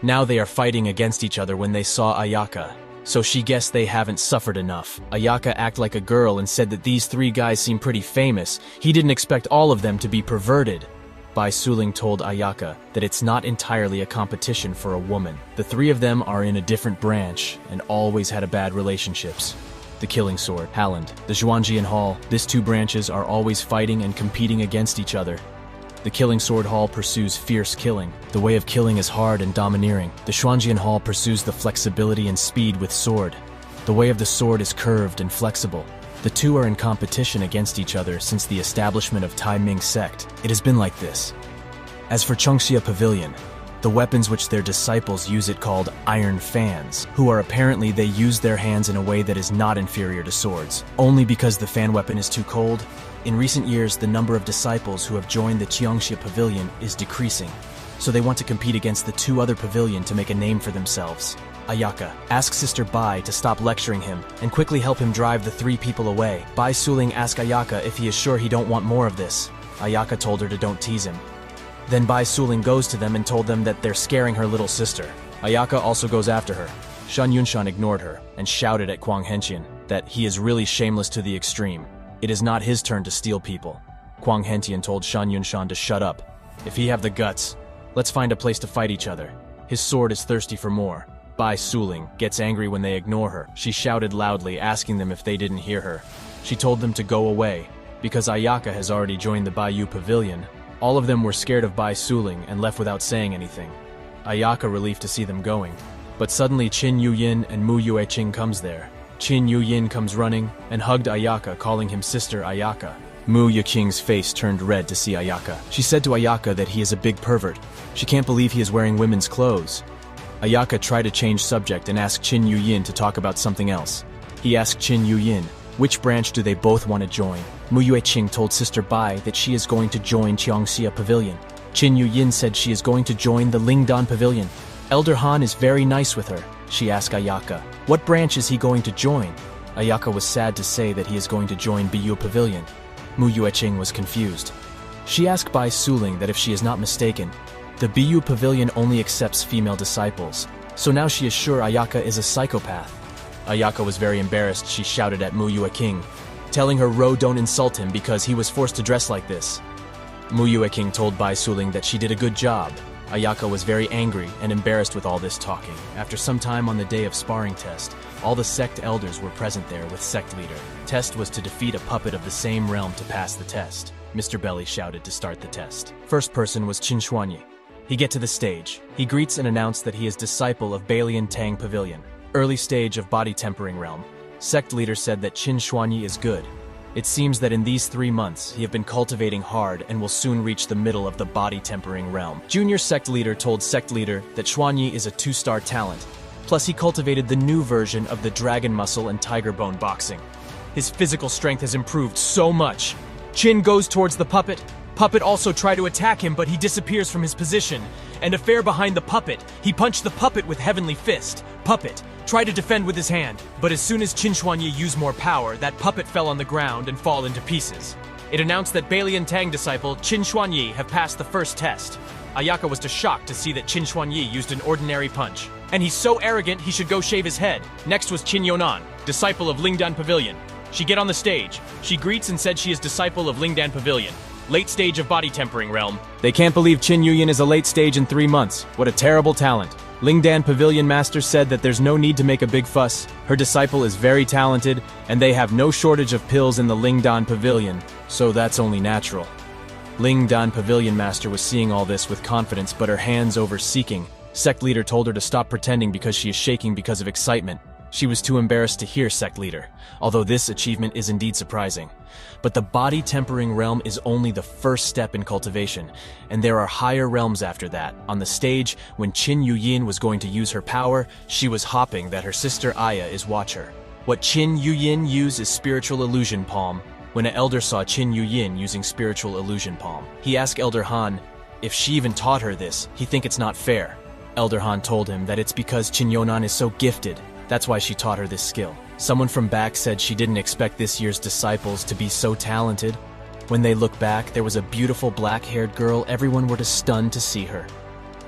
Now they are fighting against each other when they saw Ayaka. So she guessed they haven't suffered enough. Ayaka acted like a girl and said that these 3 guys seem pretty famous. He didn't expect all of them to be perverted. Bai Suling told Ayaka that it's not entirely a competition for a woman. The 3 of them are in a different branch and always had a bad relationships. The Killing Sword, Halland, the Zhuangjian Hall, these 2 branches are always fighting and competing against each other. The Killing Sword Hall pursues fierce killing. The way of killing is hard and domineering. The Xuanjian Hall pursues the flexibility and speed with sword. The way of the sword is curved and flexible. The 2 are in competition against each other since the establishment of Tai Ming sect. It has been like this. As for Changxia Pavilion, the weapons which their disciples use it called iron fans, who are apparently they use their hands in a way that is not inferior to swords, only because the fan weapon is too cold. In recent years, the number of disciples who have joined the Changxia Pavilion is decreasing, so they want to compete against the 2 other pavilions to make a name for themselves. Ayaka, ask Sister Bai to stop lecturing him and quickly help him drive the 3 people away. Bai Suling asked Ayaka if he is sure he don't want more of this. Ayaka told her to don't tease him. Then Bai Suling goes to them and told them that they're scaring her little sister. Ayaka also goes after her. Shan Yunshan ignored her and shouted at Kwang Henshin that he is really shameless to the extreme. It is not his turn to steal people. Kwang Hentian told Shan Yunshan to shut up. If he have the guts, let's find a place to fight each other. His sword is thirsty for more. Bai Suling gets angry when they ignore her. She shouted loudly, asking them if they didn't hear her. She told them to go away, because Ayaka has already joined the Baiyu Pavilion. All of them were scared of Bai Suling and left without saying anything. Ayaka relieved to see them going. But suddenly Qin Yuyin and Mu Yueqing comes there. Qin Yuyin comes running and hugged Ayaka, calling him Sister Ayaka. Mu Yueqing's face turned red to see Ayaka. She said to Ayaka that he is a big pervert. She can't believe he is wearing women's clothes. Ayaka tried to change subject and asked Qin Yuyin to talk about something else. He asked Qin Yuyin, which branch do they both want to join? Mu Yueqing told Sister Bai that she is going to join Changxia Pavilion. Qin Yuyin said she is going to join the Lingdan Pavilion. Elder Han is very nice with her. She asked Ayaka, what branch is he going to join? Ayaka was sad to say that he is going to join Bu Pavilion. Mu Yueqing was confused. She asked Bai Suling that if she is not mistaken, The BU Pavilion only accepts female disciples, so now she is sure Ayaka is a psychopath. Ayaka was very embarrassed. She shouted at Mu Yueking, telling her don't insult him because he was forced to dress like this. Mu Yueking told Bai Suling that she did a good job. Ayaka was very angry and embarrassed with all this talking. After some time on the day of sparring test, all the sect elders were present there with sect leader. Test was to defeat a puppet of the same realm to pass the test. Mr. Belly shouted to start the test. First person was Qin Xuanyi. He get to the stage. He greets and announced that he is disciple of Balian Tang Pavilion, early stage of body tempering realm. Sect leader said that Qin Xuanyi is good. It seems that in these 3 months, he have been cultivating hard and will soon reach the middle of the body tempering realm. Junior sect leader told sect leader that Xuanyi is a 2-star talent. Plus, he cultivated the new version of the dragon muscle and tiger bone boxing. His physical strength has improved so much. Qin goes towards the puppet. Puppet also tried to attack him, but he disappears from his position. And a fair behind the puppet, he punched the puppet with heavenly fist. Puppet tried to defend with his hand, but as soon as Qin Xuanyi used more power, that puppet fell on the ground and fall into pieces. It announced that Balian Tang disciple Qin Xuanyi have passed the first test. Ayaka was shocked to see that Qin Xuanyi used an ordinary punch. And he's so arrogant he should go shave his head. Next was Qin Yonan, disciple of Lingdan Pavilion. She get on the stage. She greets and said she is disciple of Lingdan Pavilion. Late stage of body tempering realm. They can't believe Qin Yuyin is a late stage in 3 months. What a terrible talent. Lingdan Pavilion Master said that there's no need to make a big fuss. Her disciple is very talented, and they have no shortage of pills in the Lingdan Pavilion, so that's only natural. Lingdan Pavilion Master was seeing all this with confidence, but her hands over seeking. Sect leader told her to stop pretending because she is shaking because of excitement. She was too embarrassed to hear sect leader, although this achievement is indeed surprising. But the body tempering realm is only the first step in cultivation, and there are higher realms after that. On the stage, when Qin Yuyin was going to use her power, she was hopping that her sister Aya is watch her. What Qin Yuyin use is spiritual illusion palm. When an elder saw Qin Yuyin using spiritual illusion palm, he asked Elder Han if she even taught her this. He think it's not fair. Elder Han told him that it's because Qin Yonan is so gifted. That's why she taught her this skill. Someone from back said she didn't expect this year's disciples to be so talented. When they looked back, there was a beautiful black-haired girl. Everyone were stunned to see her.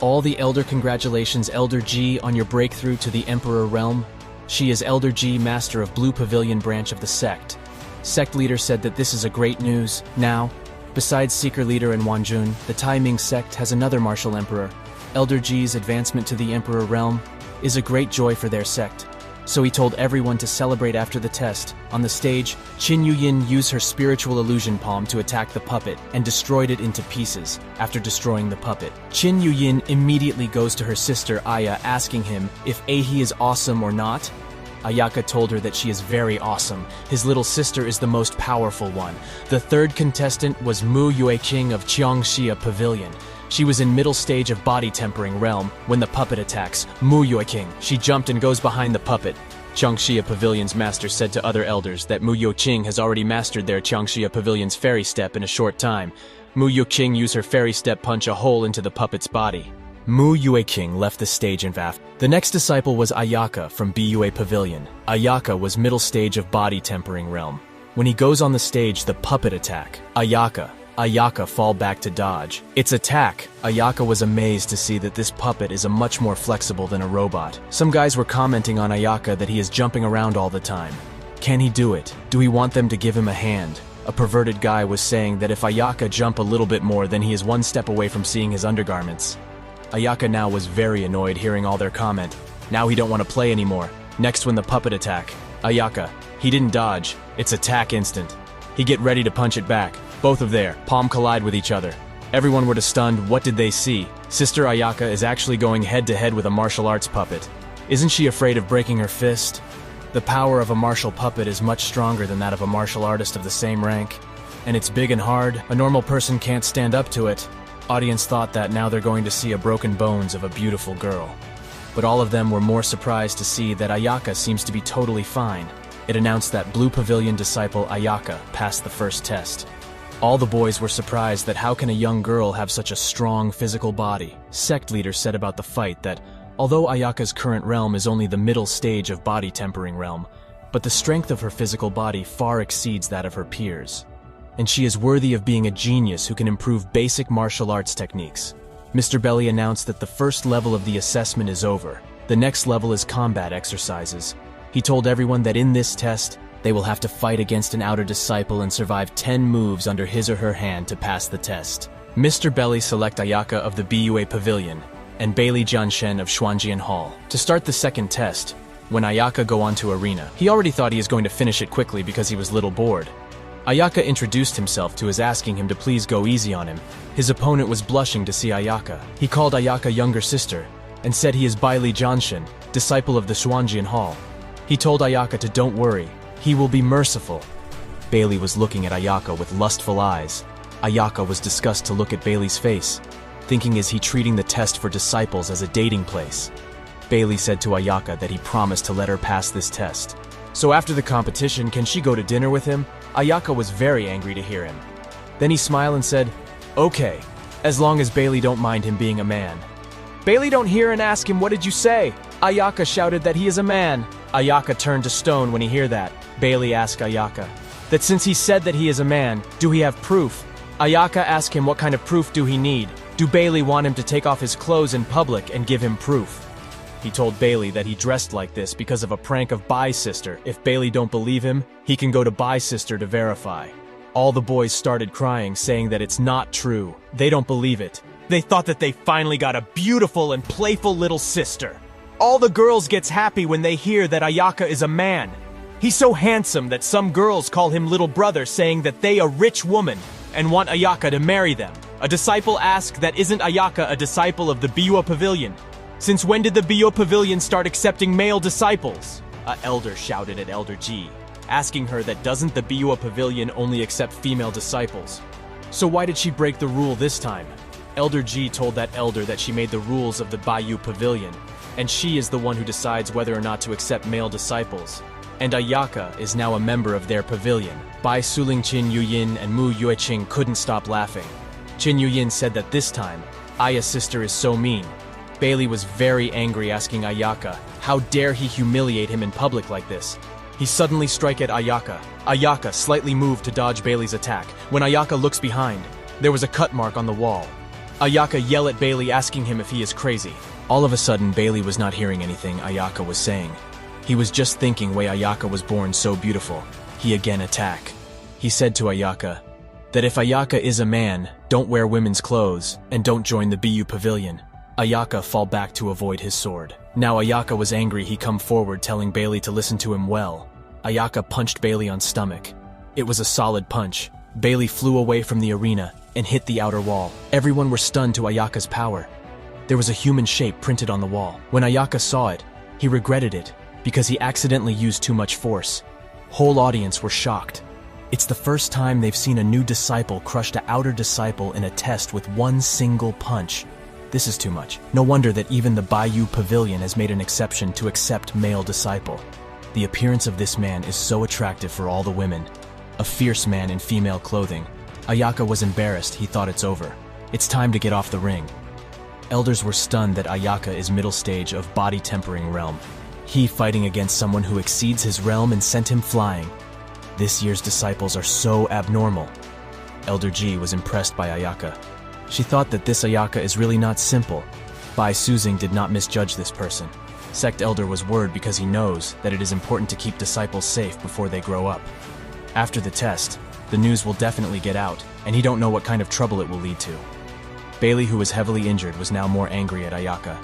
All the Elder congratulations, Elder G, on your breakthrough to the Emperor realm. She is Elder G, Master of Blue Pavilion branch of the sect. Sect leader said that this is a great news. Now, besides Seeker leader and Wanjun, the Tai Ming sect has another martial emperor. Elder G's advancement to the Emperor realm is a great joy for their sect. So he told everyone to celebrate after the test. On the stage, Qin Yuyin used her spiritual illusion palm to attack the puppet and destroyed it into pieces. After destroying the puppet, Qin Yuyin immediately goes to her sister Aya asking him if he is awesome or not. Ayaka told her that she is very awesome. His little sister is the most powerful one. The third contestant was Mu Yueqing of Qiangxia Pavilion. She was in middle stage of body tempering realm when the puppet attacks Mu Yueqing. She jumped and goes behind the puppet. Qiangxia Pavilion's master said to other elders that Mu Yueqing has already mastered their Qiangxia Pavilion's fairy step in a short time. Mu Yueqing used her fairy step punch a hole into the puppet's body. Mu Yueqing left the stage and vaffed. The next disciple was Ayaka from BUA Pavilion. Ayaka was middle stage of body tempering realm. When he goes on the stage, the puppet attack. Ayaka fall back to dodge. Its attack. Ayaka was amazed to see that this puppet is much more flexible than a robot. Some guys were commenting on Ayaka that he is jumping around all the time. Can he do it? Do he want them to give him a hand? A perverted guy was saying that if Ayaka jump a little bit more, then he is one step away from seeing his undergarments. Ayaka now was very annoyed hearing all their comment. Now he don't want to play anymore. Next when the puppet attack. Ayaka. He didn't dodge. It's attack instant. He get ready to punch it back. Both of their palm collide with each other. Everyone were stunned. What did they see? Sister Ayaka is actually going head-to-head with a martial arts puppet. Isn't she afraid of breaking her fist? The power of a martial puppet is much stronger than that of a martial artist of the same rank. And it's big and hard. A normal person can't stand up to it. Audience thought that now they're going to see a broken bones of a beautiful girl. But all of them were more surprised to see that Ayaka seems to be totally fine. It announced that Blue Pavilion disciple Ayaka passed the first test. All the boys were surprised that how can a young girl have such a strong physical body. Sect leader said about the fight that although Ayaka's current realm is only the middle stage of body tempering realm, but the strength of her physical body far exceeds that of her peers. And she is worthy of being a genius who can improve basic martial arts techniques. Mr. Belly announced that the first level of the assessment is over. The next level is combat exercises. He told everyone that in this test, they will have to fight against an outer disciple and survive 10 moves under his or her hand to pass the test. Mr. Belly select Ayaka of the BUA Pavilion and Bailey Jianshen of Xuanjian Hall to start the second test. When Ayaka go onto arena, he already thought he is going to finish it quickly because he was little bored. Ayaka introduced himself to his asking him to please go easy on him. His opponent was blushing to see Ayaka. He called Ayaka younger sister and said he is Bailey Jianshen, disciple of the Xuanjian Hall. He told Ayaka to don't worry, he will be merciful. Bailey was looking at Ayaka with lustful eyes. Ayaka was disgusted to look at Bailey's face, thinking is he treating the test for disciples as a dating place. Bailey said to Ayaka that he promised to let her pass this test. So after the competition, can she go to dinner with him? Ayaka was very angry to hear him. Then he smiled and said, okay, as long as Bailey don't mind him being a man. Bailey don't hear and ask him, what did you say? Ayaka shouted that he is a man. Ayaka turned to stone when he hear that. Bailey asked Ayaka that since he said that he is a man, do he have proof? Ayaka asked him what kind of proof do he need? Do Bailey want him to take off his clothes in public and give him proof? He told Bailey that he dressed like this because of a prank of Bai's sister. If Bailey don't believe him, he can go to Bai's sister to verify. All the boys started crying, saying that it's not true. They don't believe it. They thought that they finally got a beautiful and playful little sister. All the girls gets happy when they hear that Ayaka is a man. He's so handsome that some girls call him little brother, saying that they a rich woman and want Ayaka to marry them. A disciple asked that isn't Ayaka a disciple of the BUA Pavilion? Since when did the BUA Pavilion start accepting male disciples? A elder shouted at Elder G, asking her that doesn't the BUA Pavilion only accept female disciples? So why did she break the rule this time? Elder G told that elder that she made the rules of the BUA Pavilion, and she is the one who decides whether or not to accept male disciples. And Ayaka is now a member of their pavilion. Bai Suling, Qin Yuyin, and Mu Yueqing couldn't stop laughing. Qin Yuyin said that this time, Aya's sister is so mean. Bailey was very angry, asking Ayaka, how dare he humiliate him in public like this? He suddenly struck at Ayaka. Ayaka slightly moved to dodge Bailey's attack. When Ayaka looks behind, there was a cut mark on the wall. Ayaka yelled at Bailey, asking him if he is crazy. All of a sudden, Bailey was not hearing anything Ayaka was saying. He was just thinking way Ayaka was born so beautiful. He again attacked. He said to Ayaka that if Ayaka is a man, don't wear women's clothes and don't join the BU Pavilion. Ayaka fall back to avoid his sword. Now Ayaka was angry. He come forward telling Bailey to listen to him well. Ayaka punched Bailey on stomach. It was a solid punch. Bailey flew away from the arena and hit the outer wall. Everyone were stunned to Ayaka's power. There was a human shape printed on the wall. When Ayaka saw it, he regretted it because he accidentally used too much force. Whole audience were shocked. It's the first time they've seen a new disciple crush an outer disciple in a test with one single punch. This is too much. No wonder that even the BUA Pavilion has made an exception to accept male disciple. The appearance of this man is so attractive for all the women. A fierce man in female clothing. Ayaka was embarrassed. He thought it's over. It's time to get off the ring. Elders were stunned that Ayaka is middle stage of body tempering realm. He fighting against someone who exceeds his realm and sent him flying. This year's disciples are so abnormal. Elder G was impressed by Ayaka. She thought that this Ayaka is really not simple. Bai Suzing did not misjudge this person. Sect Elder was worried because he knows that it is important to keep disciples safe before they grow up. After the test, the news will definitely get out, and he don't know what kind of trouble it will lead to. Bailey, who was heavily injured, was now more angry at Ayaka.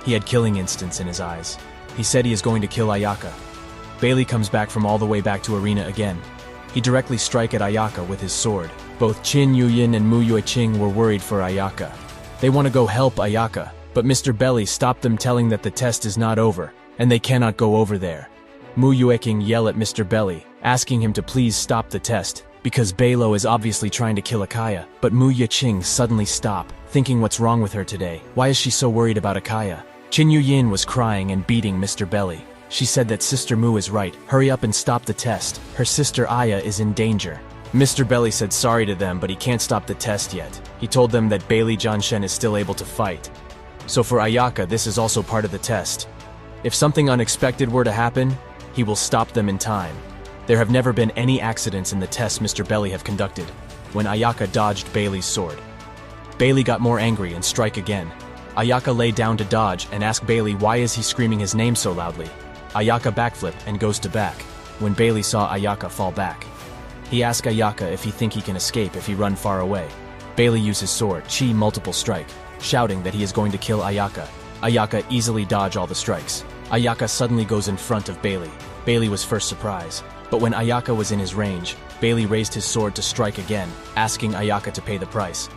He had killing instincts in his eyes. He said he is going to kill Ayaka. Bailey comes back from all the way back to arena again. He directly strike at Ayaka with his sword. Both Qin Yuyin and Mu Yueqing were worried for Ayaka. They want to go help Ayaka, but Mr. Belly stopped them, telling that the test is not over, and they cannot go over there. Mu Yueqing yelled at Mr. Belly, asking him to please stop the test, because Beilo is obviously trying to kill Akaya. But Mu Yueqing suddenly stopped, thinking what's wrong with her today? Why is she so worried about Akaya? Qin Yuyin was crying and beating Mr. Belly. She said that Sister Mu is right. Hurry up and stop the test. Her sister Aya is in danger. Mr. Belly said sorry to them, but he can't stop the test yet. He told them that Bailey Jianshen is still able to fight. So for Ayaka, this is also part of the test. If something unexpected were to happen, he will stop them in time. There have never been any accidents in the tests Mr. Belly have conducted, when Ayaka dodged Bailey's sword. Bailey got more angry and strike again. Ayaka lay down to dodge and asked Bailey why is he screaming his name so loudly. Ayaka backflip and goes to back, when Bailey saw Ayaka fall back. He asked Ayaka if he think he can escape if he run far away. Bailey used his sword, Chi multiple strike, shouting that he is going to kill Ayaka. Ayaka easily dodge all the strikes. Ayaka suddenly goes in front of Bailey. Bailey was first surprised, but when Ayaka was in his range, Bailey raised his sword to strike again, asking Ayaka to pay the price.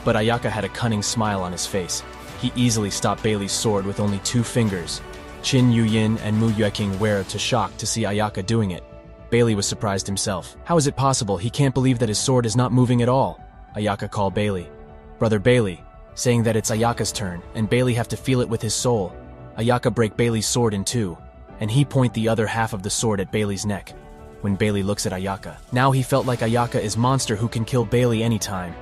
But Ayaka had a cunning smile on his face. He easily stopped Bailey's sword with only 2 fingers. Qin Yuyin and Mu Yueqing were to shock to see Ayaka doing it. Bailey was surprised himself. How is it possible? He can't believe that his sword is not moving at all. Ayaka called Bailey. Brother Bailey, saying that it's Ayaka's turn, and Bailey have to feel it with his soul. Ayaka break Bailey's sword in 2, and he point the other half of the sword at Bailey's neck. When Bailey looks at Ayaka, now he felt like Ayaka is monster who can kill Bailey anytime.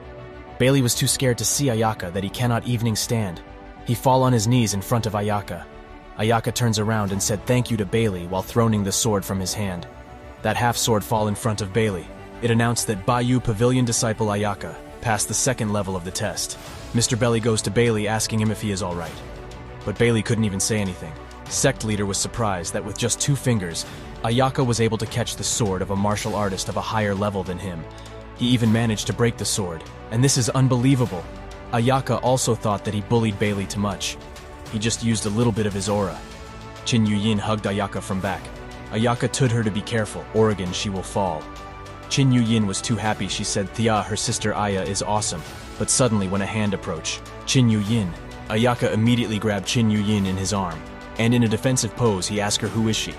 Bailey was too scared to see Ayaka that he cannot evening stand. He fall on his knees in front of Ayaka. Ayaka turns around and said thank you to Bailey while throwing the sword from his hand. That half sword fall in front of Bailey. It announced that Baiyu Pavilion disciple Ayaka passed the 2nd level of the test. Mr. Belly goes to Bailey asking him if he is alright. But Bailey couldn't even say anything. Sect leader was surprised that with just 2 fingers, Ayaka was able to catch the sword of a martial artist of a higher level than him. He even managed to break the sword, and this is unbelievable. Ayaka also thought that he bullied Bailey too much. He just used a little bit of his aura. Qin Yuyin hugged Ayaka from back. Ayaka told her to be careful, Oregon she will fall. Qin Yuyin was too happy. She said Thea, her sister Aya, is awesome. But suddenly when a hand approached Qin Yuyin, Ayaka immediately grabbed Qin Yuyin in his arm, and in a defensive pose he asked her who is she.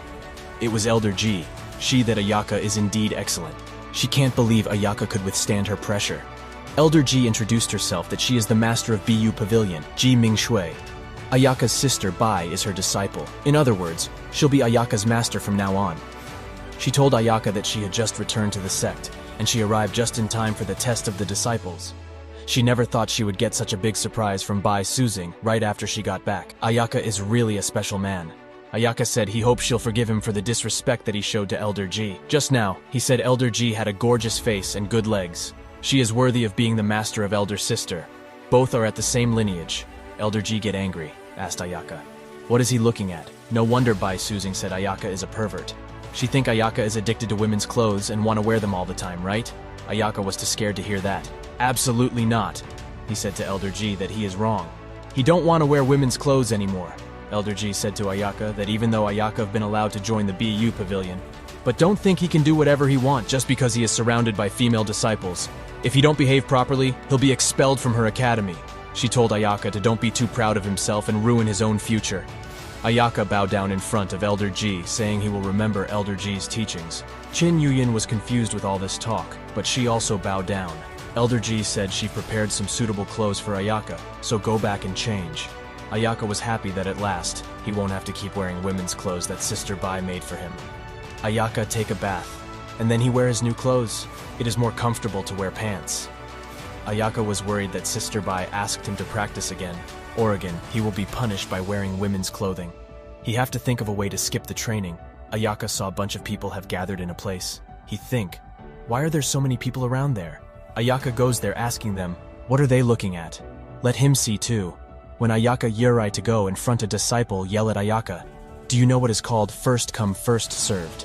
It was Elder Ji, she that Ayaka is indeed excellent. She can't believe Ayaka could withstand her pressure. Elder Ji introduced herself that she is the master of BU Pavilion, Ji Mingshui. Ayaka's sister Bai is her disciple. In other words, she'll be Ayaka's master from now on. She told Ayaka that she had just returned to the sect, and she arrived just in time for the test of the disciples. She never thought she would get such a big surprise from Bai Suzing right after she got back. Ayaka is really a special man. Ayaka said he hopes she'll forgive him for the disrespect that he showed to Elder Ji. Just now, he said Elder Ji had a gorgeous face and good legs. She is worthy of being the master of Elder Sister. Both are at the same lineage. Elder Ji get angry, asked Ayaka. What is he looking at? No wonder Bai Suzing said Ayaka is a pervert. She think Ayaka is addicted to women's clothes and want to wear them all the time, right? Ayaka was too scared to hear that. Absolutely not. He said to Elder Ji that he is wrong. He don't want to wear women's clothes anymore. Elder Ji said to Ayaka that even though Ayaka have been allowed to join the BU Pavilion, but don't think he can do whatever he wants just because he is surrounded by female disciples. If he don't behave properly, he'll be expelled from her academy. She told Ayaka to don't be too proud of himself and ruin his own future. Ayaka bowed down in front of Elder Ji, saying he will remember Elder Ji's teachings. Qin Yuyin was confused with all this talk, but she also bowed down. Elder Ji said she prepared some suitable clothes for Ayaka, so go back and change. Ayaka was happy that at last, he won't have to keep wearing women's clothes that Sister Bai made for him. Ayaka take a bath, and then he wear his new clothes. It is more comfortable to wear pants. Ayaka was worried that Sister Bai asked him to practice again. Oregon, he will be punished by wearing women's clothing. He have to think of a way to skip the training. Ayaka saw a bunch of people have gathered in a place. He think, why are there so many people around there? Ayaka goes there asking them, what are they looking at? Let him see too. When Ayaka Yurai to go in front a disciple yell at Ayaka, do you know what is called first come first served?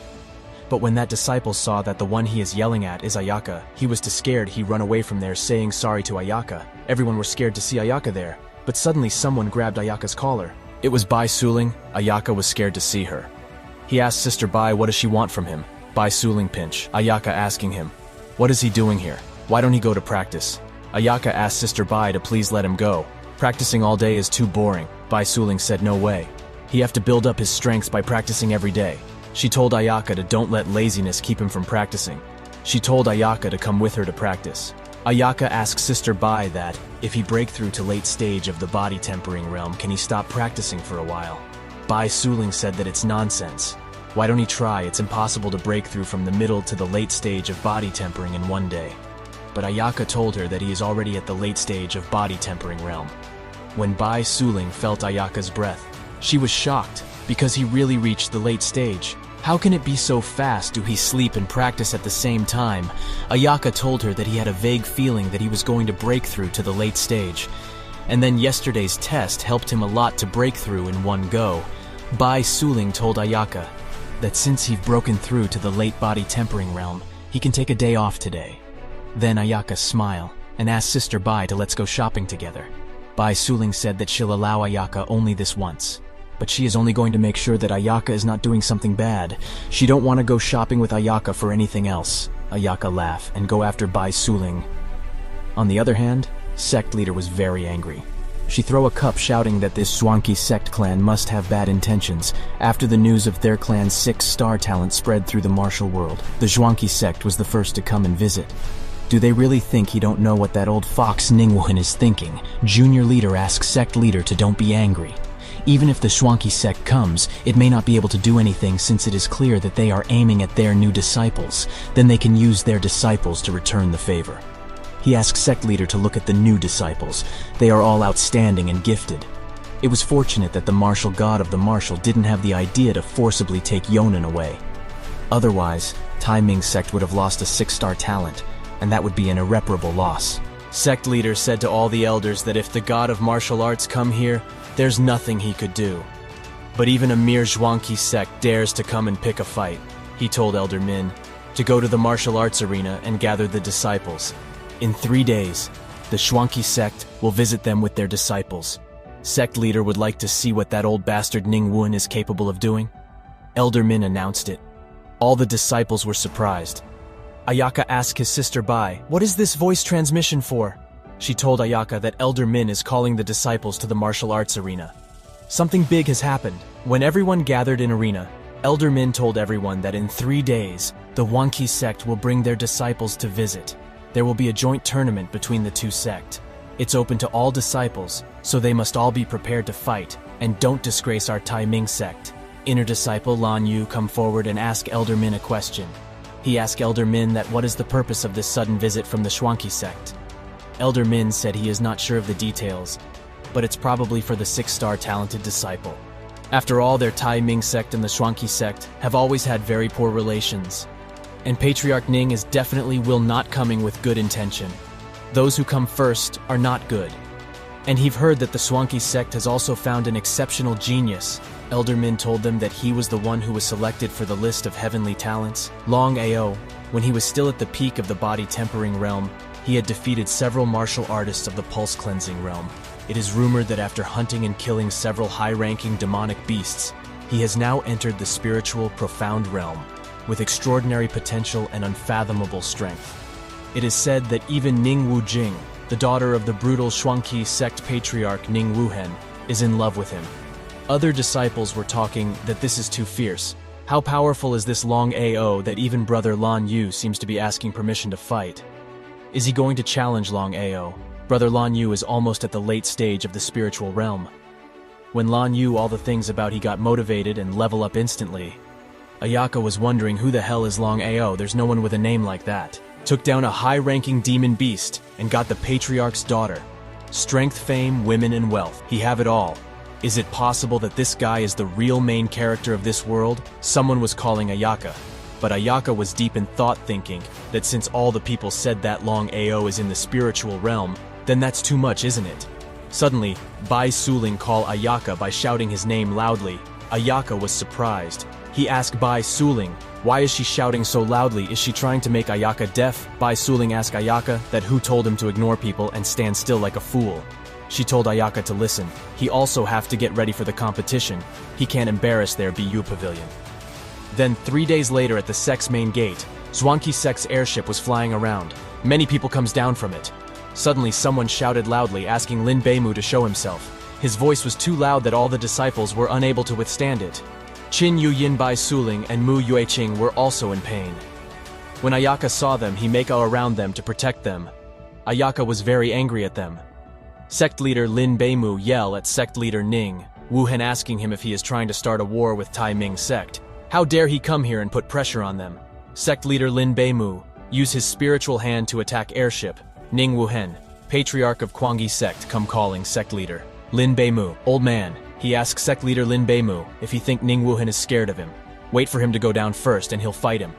But when that disciple saw that the one he is yelling at is Ayaka, he was too scared he run away from there saying sorry to Ayaka. Everyone were scared to see Ayaka there, but suddenly someone grabbed Ayaka's collar. It was Bai Suling. Ayaka was scared to see her. He asked Sister Bai what does she want from him. Bai Suling pinch. Ayaka asking him, what is he doing here? Why don't he go to practice? Ayaka asked Sister Bai to please let him go. Practicing all day is too boring. Bai Suling said no way. He have to build up his strengths by practicing every day. She told Ayaka to don't let laziness keep him from practicing. She told Ayaka to come with her to practice. Ayaka asked Sister Bai that, if he break through to late stage of the body tempering realm, can he stop practicing for a while? Bai Suling said that it's nonsense. Why don't he try? It's impossible to break through from the middle to the late stage of body tempering in one day. But Ayaka told her that he is already at the late stage of body tempering realm. When Bai Suling felt Ayaka's breath, she was shocked, because he really reached the late stage. How can it be so fast? Do he sleep and practice at the same time? Ayaka told her that he had a vague feeling that he was going to break through to the late stage. And then yesterday's test helped him a lot to break through in one go. Bai Suling told Ayaka that since he've broken through to the late body tempering realm, he can take a day off today. Then Ayaka smiled and asked Sister Bai to let's go shopping together. Bai Suling said that she'll allow Ayaka only this once. But she is only going to make sure that Ayaka is not doing something bad. She don't want to go shopping with Ayaka for anything else. Ayaka laughed and go after Bai Suling. On the other hand, sect leader was very angry. She threw a cup shouting that this Swanky sect clan must have bad intentions. After the news of their clan's 6-star talent spread through the martial world, the Zhuangqi sect was the first to come and visit. Do they really think he don't know what that old fox Ningwen is thinking? Junior leader asks sect leader to don't be angry. Even if the Swanky sect comes, it may not be able to do anything since it is clear that they are aiming at their new disciples. Then they can use their disciples to return the favor. He asked sect leader to look at the new disciples. They are all outstanding and gifted. It was fortunate that the martial god of the martial didn't have the idea to forcibly take Yonan away. Otherwise, Tai Ming's sect would have lost a 6-star talent, and that would be an irreparable loss. Sect leader said to all the elders that if the god of martial arts come here, there's nothing he could do. But even a mere Zhuangqi sect dares to come and pick a fight. He told Elder Min to go to the martial arts arena and gather the disciples. In 3 days, the Zhuangqi sect will visit them with their disciples. Sect leader would like to see what that old bastard Ningwen is capable of doing. Elder Min announced it. All the disciples were surprised. Ayaka asked his sister Bai, "What is this voice transmission for?" She told Ayaka that Elder Min is calling the disciples to the martial arts arena. Something big has happened. When everyone gathered in arena, Elder Min told everyone that in 3 days, the Zhuangqi sect will bring their disciples to visit. There will be a joint tournament between the two sects. It's open to all disciples, so they must all be prepared to fight, and don't disgrace our Tai Ming sect. Inner disciple Lan Yu come forward and ask Elder Min a question. He asked Elder Min that what is the purpose of this sudden visit from the Zhuangqi sect. Elder Min said he is not sure of the details, but it's probably for the 6-star talented disciple. After all, their Tai Ming sect and the Zhuangqi sect have always had very poor relations, and Patriarch Ning is definitely will not coming with good intention. Those who come first are not good. And he've heard that the Zhuangqi sect has also found an exceptional genius. Elder Min told them that he was the one who was selected for the list of heavenly talents. Long Ao, when he was still at the peak of the body tempering realm, he had defeated several martial artists of the pulse cleansing realm. It is rumored that after hunting and killing several high-ranking demonic beasts, he has now entered the spiritual, profound realm, with extraordinary potential and unfathomable strength. It is said that even Ning Wujing, the daughter of the brutal Zhuangqi sect patriarch Ning Wuhen, is in love with him. Other disciples were talking that this is too fierce. How powerful is this Long Ao that even brother Lan Yu seems to be asking permission to fight? Is he going to challenge Long Ao? Brother Lan Yu is almost at the late stage of the spiritual realm. When Lan Yu all the things about he got motivated and level up instantly. Ayaka was wondering who the hell is Long Ao, there's no one with a name like that. Took down a high-ranking demon beast and got the patriarch's daughter. Strength, fame, women, and wealth. He have it all. Is it possible that this guy is the real main character of this world? Someone was calling Ayaka. But Ayaka was deep in thought thinking that since all the people said that Long Ao is in the spiritual realm, then that's too much, isn't it? Suddenly, Bai Suling called Ayaka by shouting his name loudly. Ayaka was surprised. He asked Bai Suling, why is she shouting so loudly? Is she trying to make Ayaka deaf? Bai Suling asked Ayaka that who told him to ignore people and stand still like a fool. She told Ayaka to listen. He also have to get ready for the competition. He can't embarrass their BU pavilion. Then 3 days later at the sect's main gate, Zhuangqi sect's airship was flying around. Many people comes down from it. Suddenly someone shouted loudly asking Lin Beimu to show himself. His voice was too loud that all the disciples were unable to withstand it. Qin Yuyin Bai Suling and Mu Yueqing were also in pain. When Ayaka saw them, he made around them to protect them. Ayaka was very angry at them. Sect leader Lin Beimu yelled at sect leader Ning Wuhen asking him if he is trying to start a war with Tai Ming sect. How dare he come here and put pressure on them? Sect leader Lin Beimu used his spiritual hand to attack airship. Ning Wuhen, patriarch of Kuangyi sect, come calling sect leader Lin Beimu. Old man, he asked sect leader Lin Beimu if he think Ning Wuhen is scared of him. Wait for him to go down first and he'll fight him.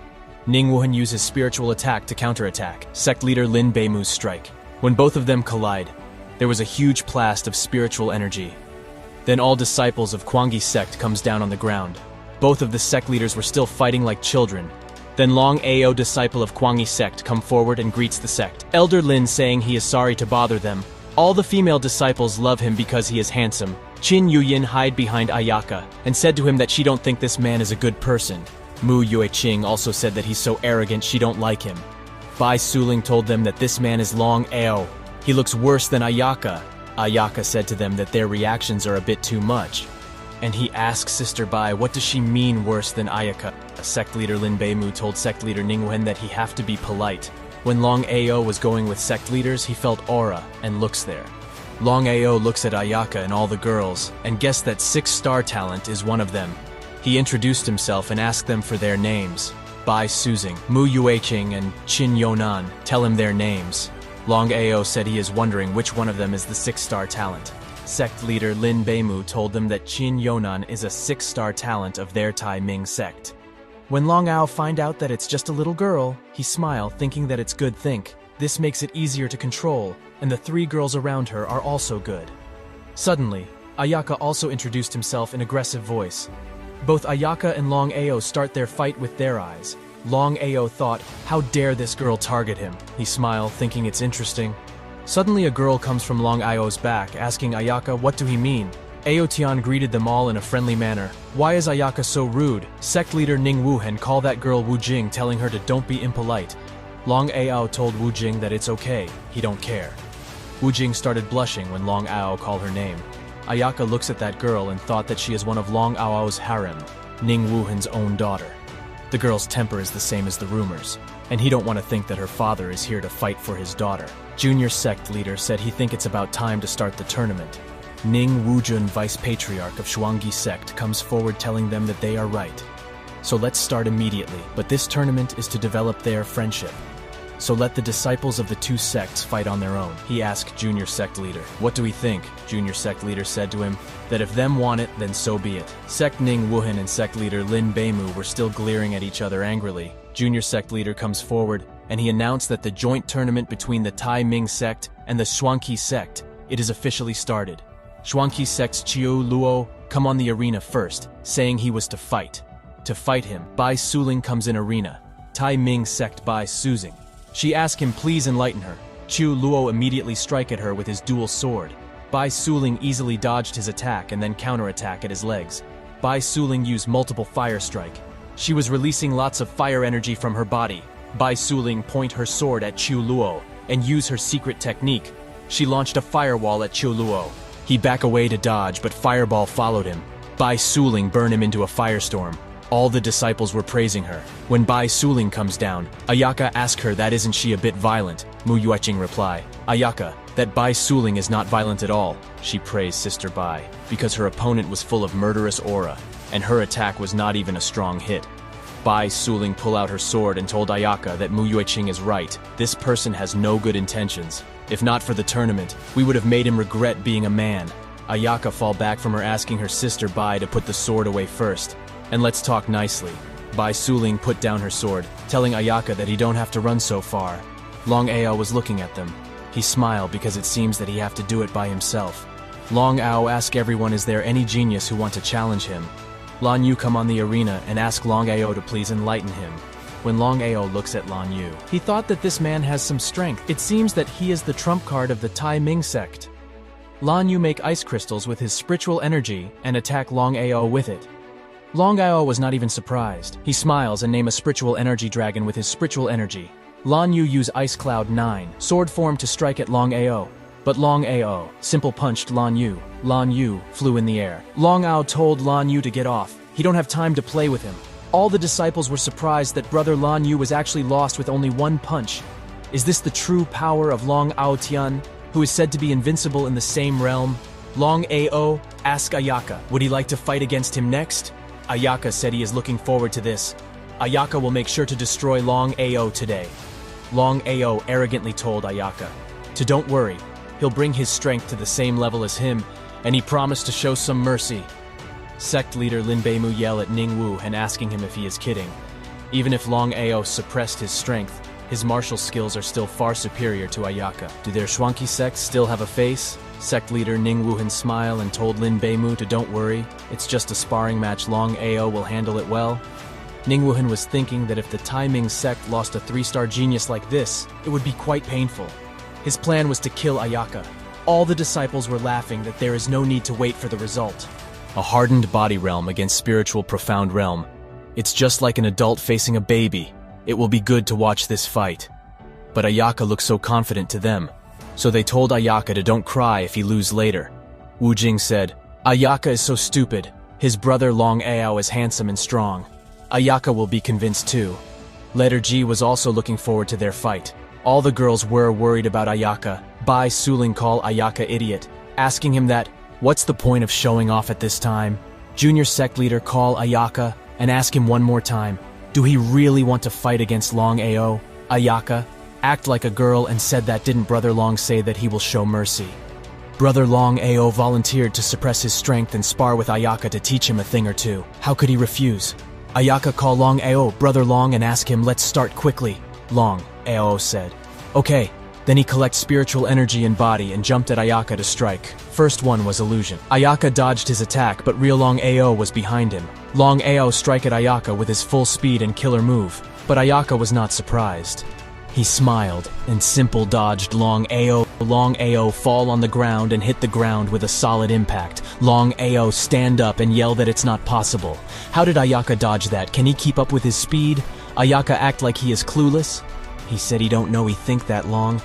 Ning Wuhan uses spiritual attack to counterattack sect leader Lin Beimu's strike. When both of them collide, there was a huge blast of spiritual energy. Then all disciples of Kuangyi sect comes down on the ground. Both of the sect leaders were still fighting like children. Then Long Ao, disciple of Kuangyi sect, come forward and greets the sect. Elder Lin saying he is sorry to bother them. All the female disciples love him because he is handsome. Qin Yuyin hide behind Ayaka and said to him that she don't think this man is a good person. Mu Yueqing also said that he's so arrogant she don't like him. Bai Suling told them that this man is Long Ao. He looks worse than Ayaka. Ayaka said to them that their reactions are a bit too much. And he asked Sister Bai, what does she mean worse than Ayaka? Sect leader Lin Beimu told sect leader Ning Wuhan that he have to be polite. When Long Ao was going with sect leaders, he felt aura and looks there. Long Ao looks at Ayaka and all the girls, and guessed that 6-star talent is one of them. He introduced himself and asked them for their names. Bai Suzing, Mu Yueqing, and Qin Yonan tell him their names. Long Ao said he is wondering which one of them is the 6-star talent. Sect leader Lin Beimu told them that Qin Yonan is a 6-star talent of their Tai Ming sect. When Long Ao find out that it's just a little girl, he smile, thinking that it's good think. This makes it easier to control, and the 3 girls around her are also good. Suddenly, Ayaka also introduced himself in aggressive voice. Both Ayaka and Long Ao start their fight with their eyes. Long Ao thought, how dare this girl target him? He smiled, thinking it's interesting. Suddenly a girl comes from Long Ao's back, asking Ayaka what do he mean. Ao Tian greeted them all in a friendly manner. Why is Ayaka so rude? Sect leader Ning Wuhan called that girl Wu Jing, telling her to don't be impolite. Long Ao told Wu Jing that it's okay, he don't care. Wu Jing started blushing when Long Ao called her name. Ayaka looks at that girl and thought that she is one of Long Ao's harem, Ning Wuhan's own daughter. The girl's temper is the same as the rumors, and he don't want to think that her father is here to fight for his daughter. Junior sect leader said he think it's about time to start the tournament. Ning Wujun, vice patriarch of Shuangyi sect, comes forward telling them that they are right. So let's start immediately, but this tournament is to develop their friendship. So let the disciples of the 2 sects fight on their own. He asked junior sect leader, what do we think? Junior sect leader said to him that if them want it, then so be it. Sect Ning Wuhan and sect leader Lin Beimu were still glaring at each other angrily. Junior sect leader comes forward and he announced that the joint tournament between the Tai Ming sect and the Shuangyi sect, it is officially started. Shuangyi sect's Chiu Luo come on the arena first, saying he was to fight. To fight him, Bai Suling comes in arena. Tai Ming sect Bai Suzing. She asked him please enlighten her. Chiu Luo immediately strike at her with his dual sword. Bai Suling easily dodged his attack and then counterattack at his legs. Bai Suling used multiple fire strike. She was releasing lots of fire energy from her body. Bai Suling point her sword at Chiu Luo and use her secret technique. She launched a firewall at Chiu Luo. He back away to dodge, but fireball followed him. Bai Suling burned him into a firestorm. All the disciples were praising her. When Bai Suling comes down, Ayaka asks her that isn't she a bit violent. Mu Yueqing reply, Ayaka, that Bai Suling is not violent at all. She praised Sister Bai, because her opponent was full of murderous aura, and her attack was not even a strong hit. Bai Suling pulled out her sword and told Ayaka that Mu Yueqing is right. This person has no good intentions. If not for the tournament, we would have made him regret being a man. Ayaka fall back from her asking her sister Bai to put the sword away first. And let's talk nicely. Bai Suling put down her sword, telling Ayaka that he don't have to run so far. Long Ao was looking at them. He smiled because it seems that he have to do it by himself. Long Ao asked everyone is there any genius who want to challenge him. Lan Yu come on the arena and ask Long Ao to please enlighten him. When Long Ao looks at Lan Yu, he thought that this man has some strength. It seems that he is the trump card of the Tai Ming sect. Lan Yu make ice crystals with his spiritual energy and attack Long Ao with it. Long Ao was not even surprised. He smiles and name a spiritual energy dragon with his spiritual energy. Lan Yu use Ice Cloud 9, sword form to strike at Long Ao. But Long Ao simple punched Lan Yu. Lan Yu flew in the air. Long Ao told Lan Yu to get off. He don't have time to play with him. All the disciples were surprised that brother Lan Yu was actually lost with only one punch. Is this the true power of Long Ao Tian, who is said to be invincible in the same realm? Long Ao asked Ayaka, would he like to fight against him next? Ayaka said he is looking forward to this. Ayaka will make sure to destroy Long Ao today. Long Ao arrogantly told Ayaka to don't worry, he'll bring his strength to the same level as him, and he promised to show some mercy. Sect leader Lin Beimu yell at Ning Wu and asking him if he is kidding. Even if Long Ao suppressed his strength, his martial skills are still far superior to Ayaka. Do their Xuanqi sects still have a face? Sect leader Ning Wuhan smiled and told Lin Beimu to don't worry, it's just a sparring match, Long Ao will handle it well. Ning Wuhan was thinking that if the Tai Ming sect lost a 3-star genius like this, it would be quite painful. His plan was to kill Ayaka. All the disciples were laughing that there is no need to wait for the result. A hardened body realm against spiritual profound realm. It's just like an adult facing a baby. It will be good to watch this fight. But Ayaka looked so confident to them, so they told Ayaka to don't cry if he lose later. Wu Jing said, Ayaka is so stupid. His brother Long Ao is handsome and strong. Ayaka will be convinced too. Letter G was also looking forward to their fight. All the girls were worried about Ayaka. Bai Suling called Ayaka idiot, asking him that, what's the point of showing off at this time? Junior sect leader call Ayaka and ask him one more time, do he really want to fight against Long Ao? Ayaka, act like a girl and said that didn't Brother Long say that he will show mercy. Brother Long Ao volunteered to suppress his strength and spar with Ayaka to teach him a thing or two. How could he refuse? Ayaka called Long Ao Brother Long and asked him let's start quickly. Long Ao said, okay. Then he collected spiritual energy and body and jumped at Ayaka to strike. First one was illusion. Ayaka dodged his attack, but real Long Ao was behind him. Long Ao strike at Ayaka with his full speed and killer move, but Ayaka was not surprised. He smiled and simple dodged Long Ao. Long Ao fall on the ground and hit the ground with a solid impact. Long Ao stand up and yell that it's not possible. How did Ayaka dodge that? Can he keep up with his speed? Ayaka act like he is clueless? He said he don't know he think that Long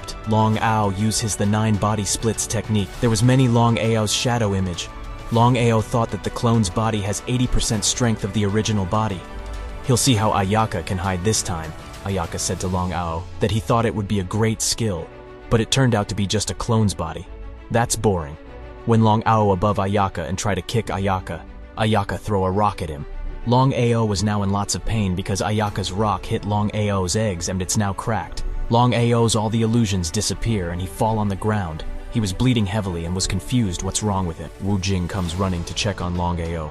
Ao uses the 9 body splits technique. There was many Long Ao's shadow image. Long Ao thought that the clone's body has 80% strength of the original body. He'll see how Ayaka can hide this time. Ayaka said to Long Ao that he thought it would be a great skill, but it turned out to be just a clone's body. That's boring. When Long Ao above Ayaka and try to kick Ayaka, Ayaka throw a rock at him. Long Ao was now in lots of pain because Ayaka's rock hit Long Ao's eggs and it's now cracked. Long Ao's all the illusions disappear and he fall on the ground. He was bleeding heavily and was confused what's wrong with him. Wu Jing comes running to check on Long Ao.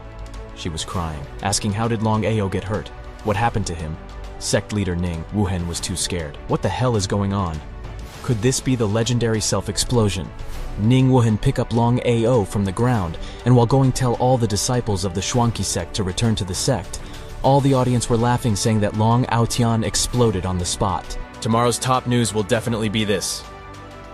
She was crying, asking how did Long Ao get hurt? What happened to him? Sect leader Ning Wuhan was too scared. What the hell is going on? Could this be the legendary self-explosion? Ning Wuhan pick up Long Ao from the ground, and while going tell all the disciples of the Xuanqi sect to return to the sect, all the audience were laughing saying that Long Ao Tian exploded on the spot. Tomorrow's top news will definitely be this.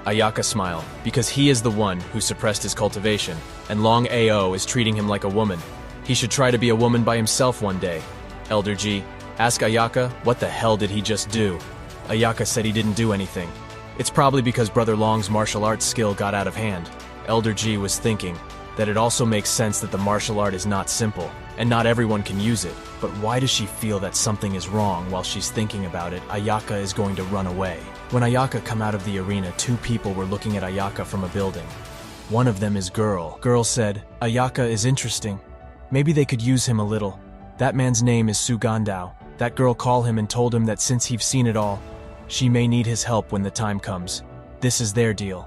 Ayaka smiled, because he is the one who suppressed his cultivation, and Long Ao is treating him like a woman. He should try to be a woman by himself one day. Elder G, ask Ayaka, what the hell did he just do? Ayaka said he didn't do anything. It's probably because Brother Long's martial arts skill got out of hand. Elder G was thinking that it also makes sense that the martial art is not simple, and not everyone can use it. But why does she feel that something is wrong while she's thinking about it? Ayaka is going to run away. When Ayaka come out of the arena, 2 people were looking at Ayaka from a building. One of them is Girl. Girl said, Ayaka is interesting. Maybe they could use him a little. That man's name is Su Gandao. That girl called him and told him that since he've seen it all, she may need his help when the time comes. This is their deal.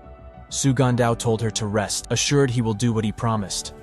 Su Gandao told her to rest, assured he will do what he promised.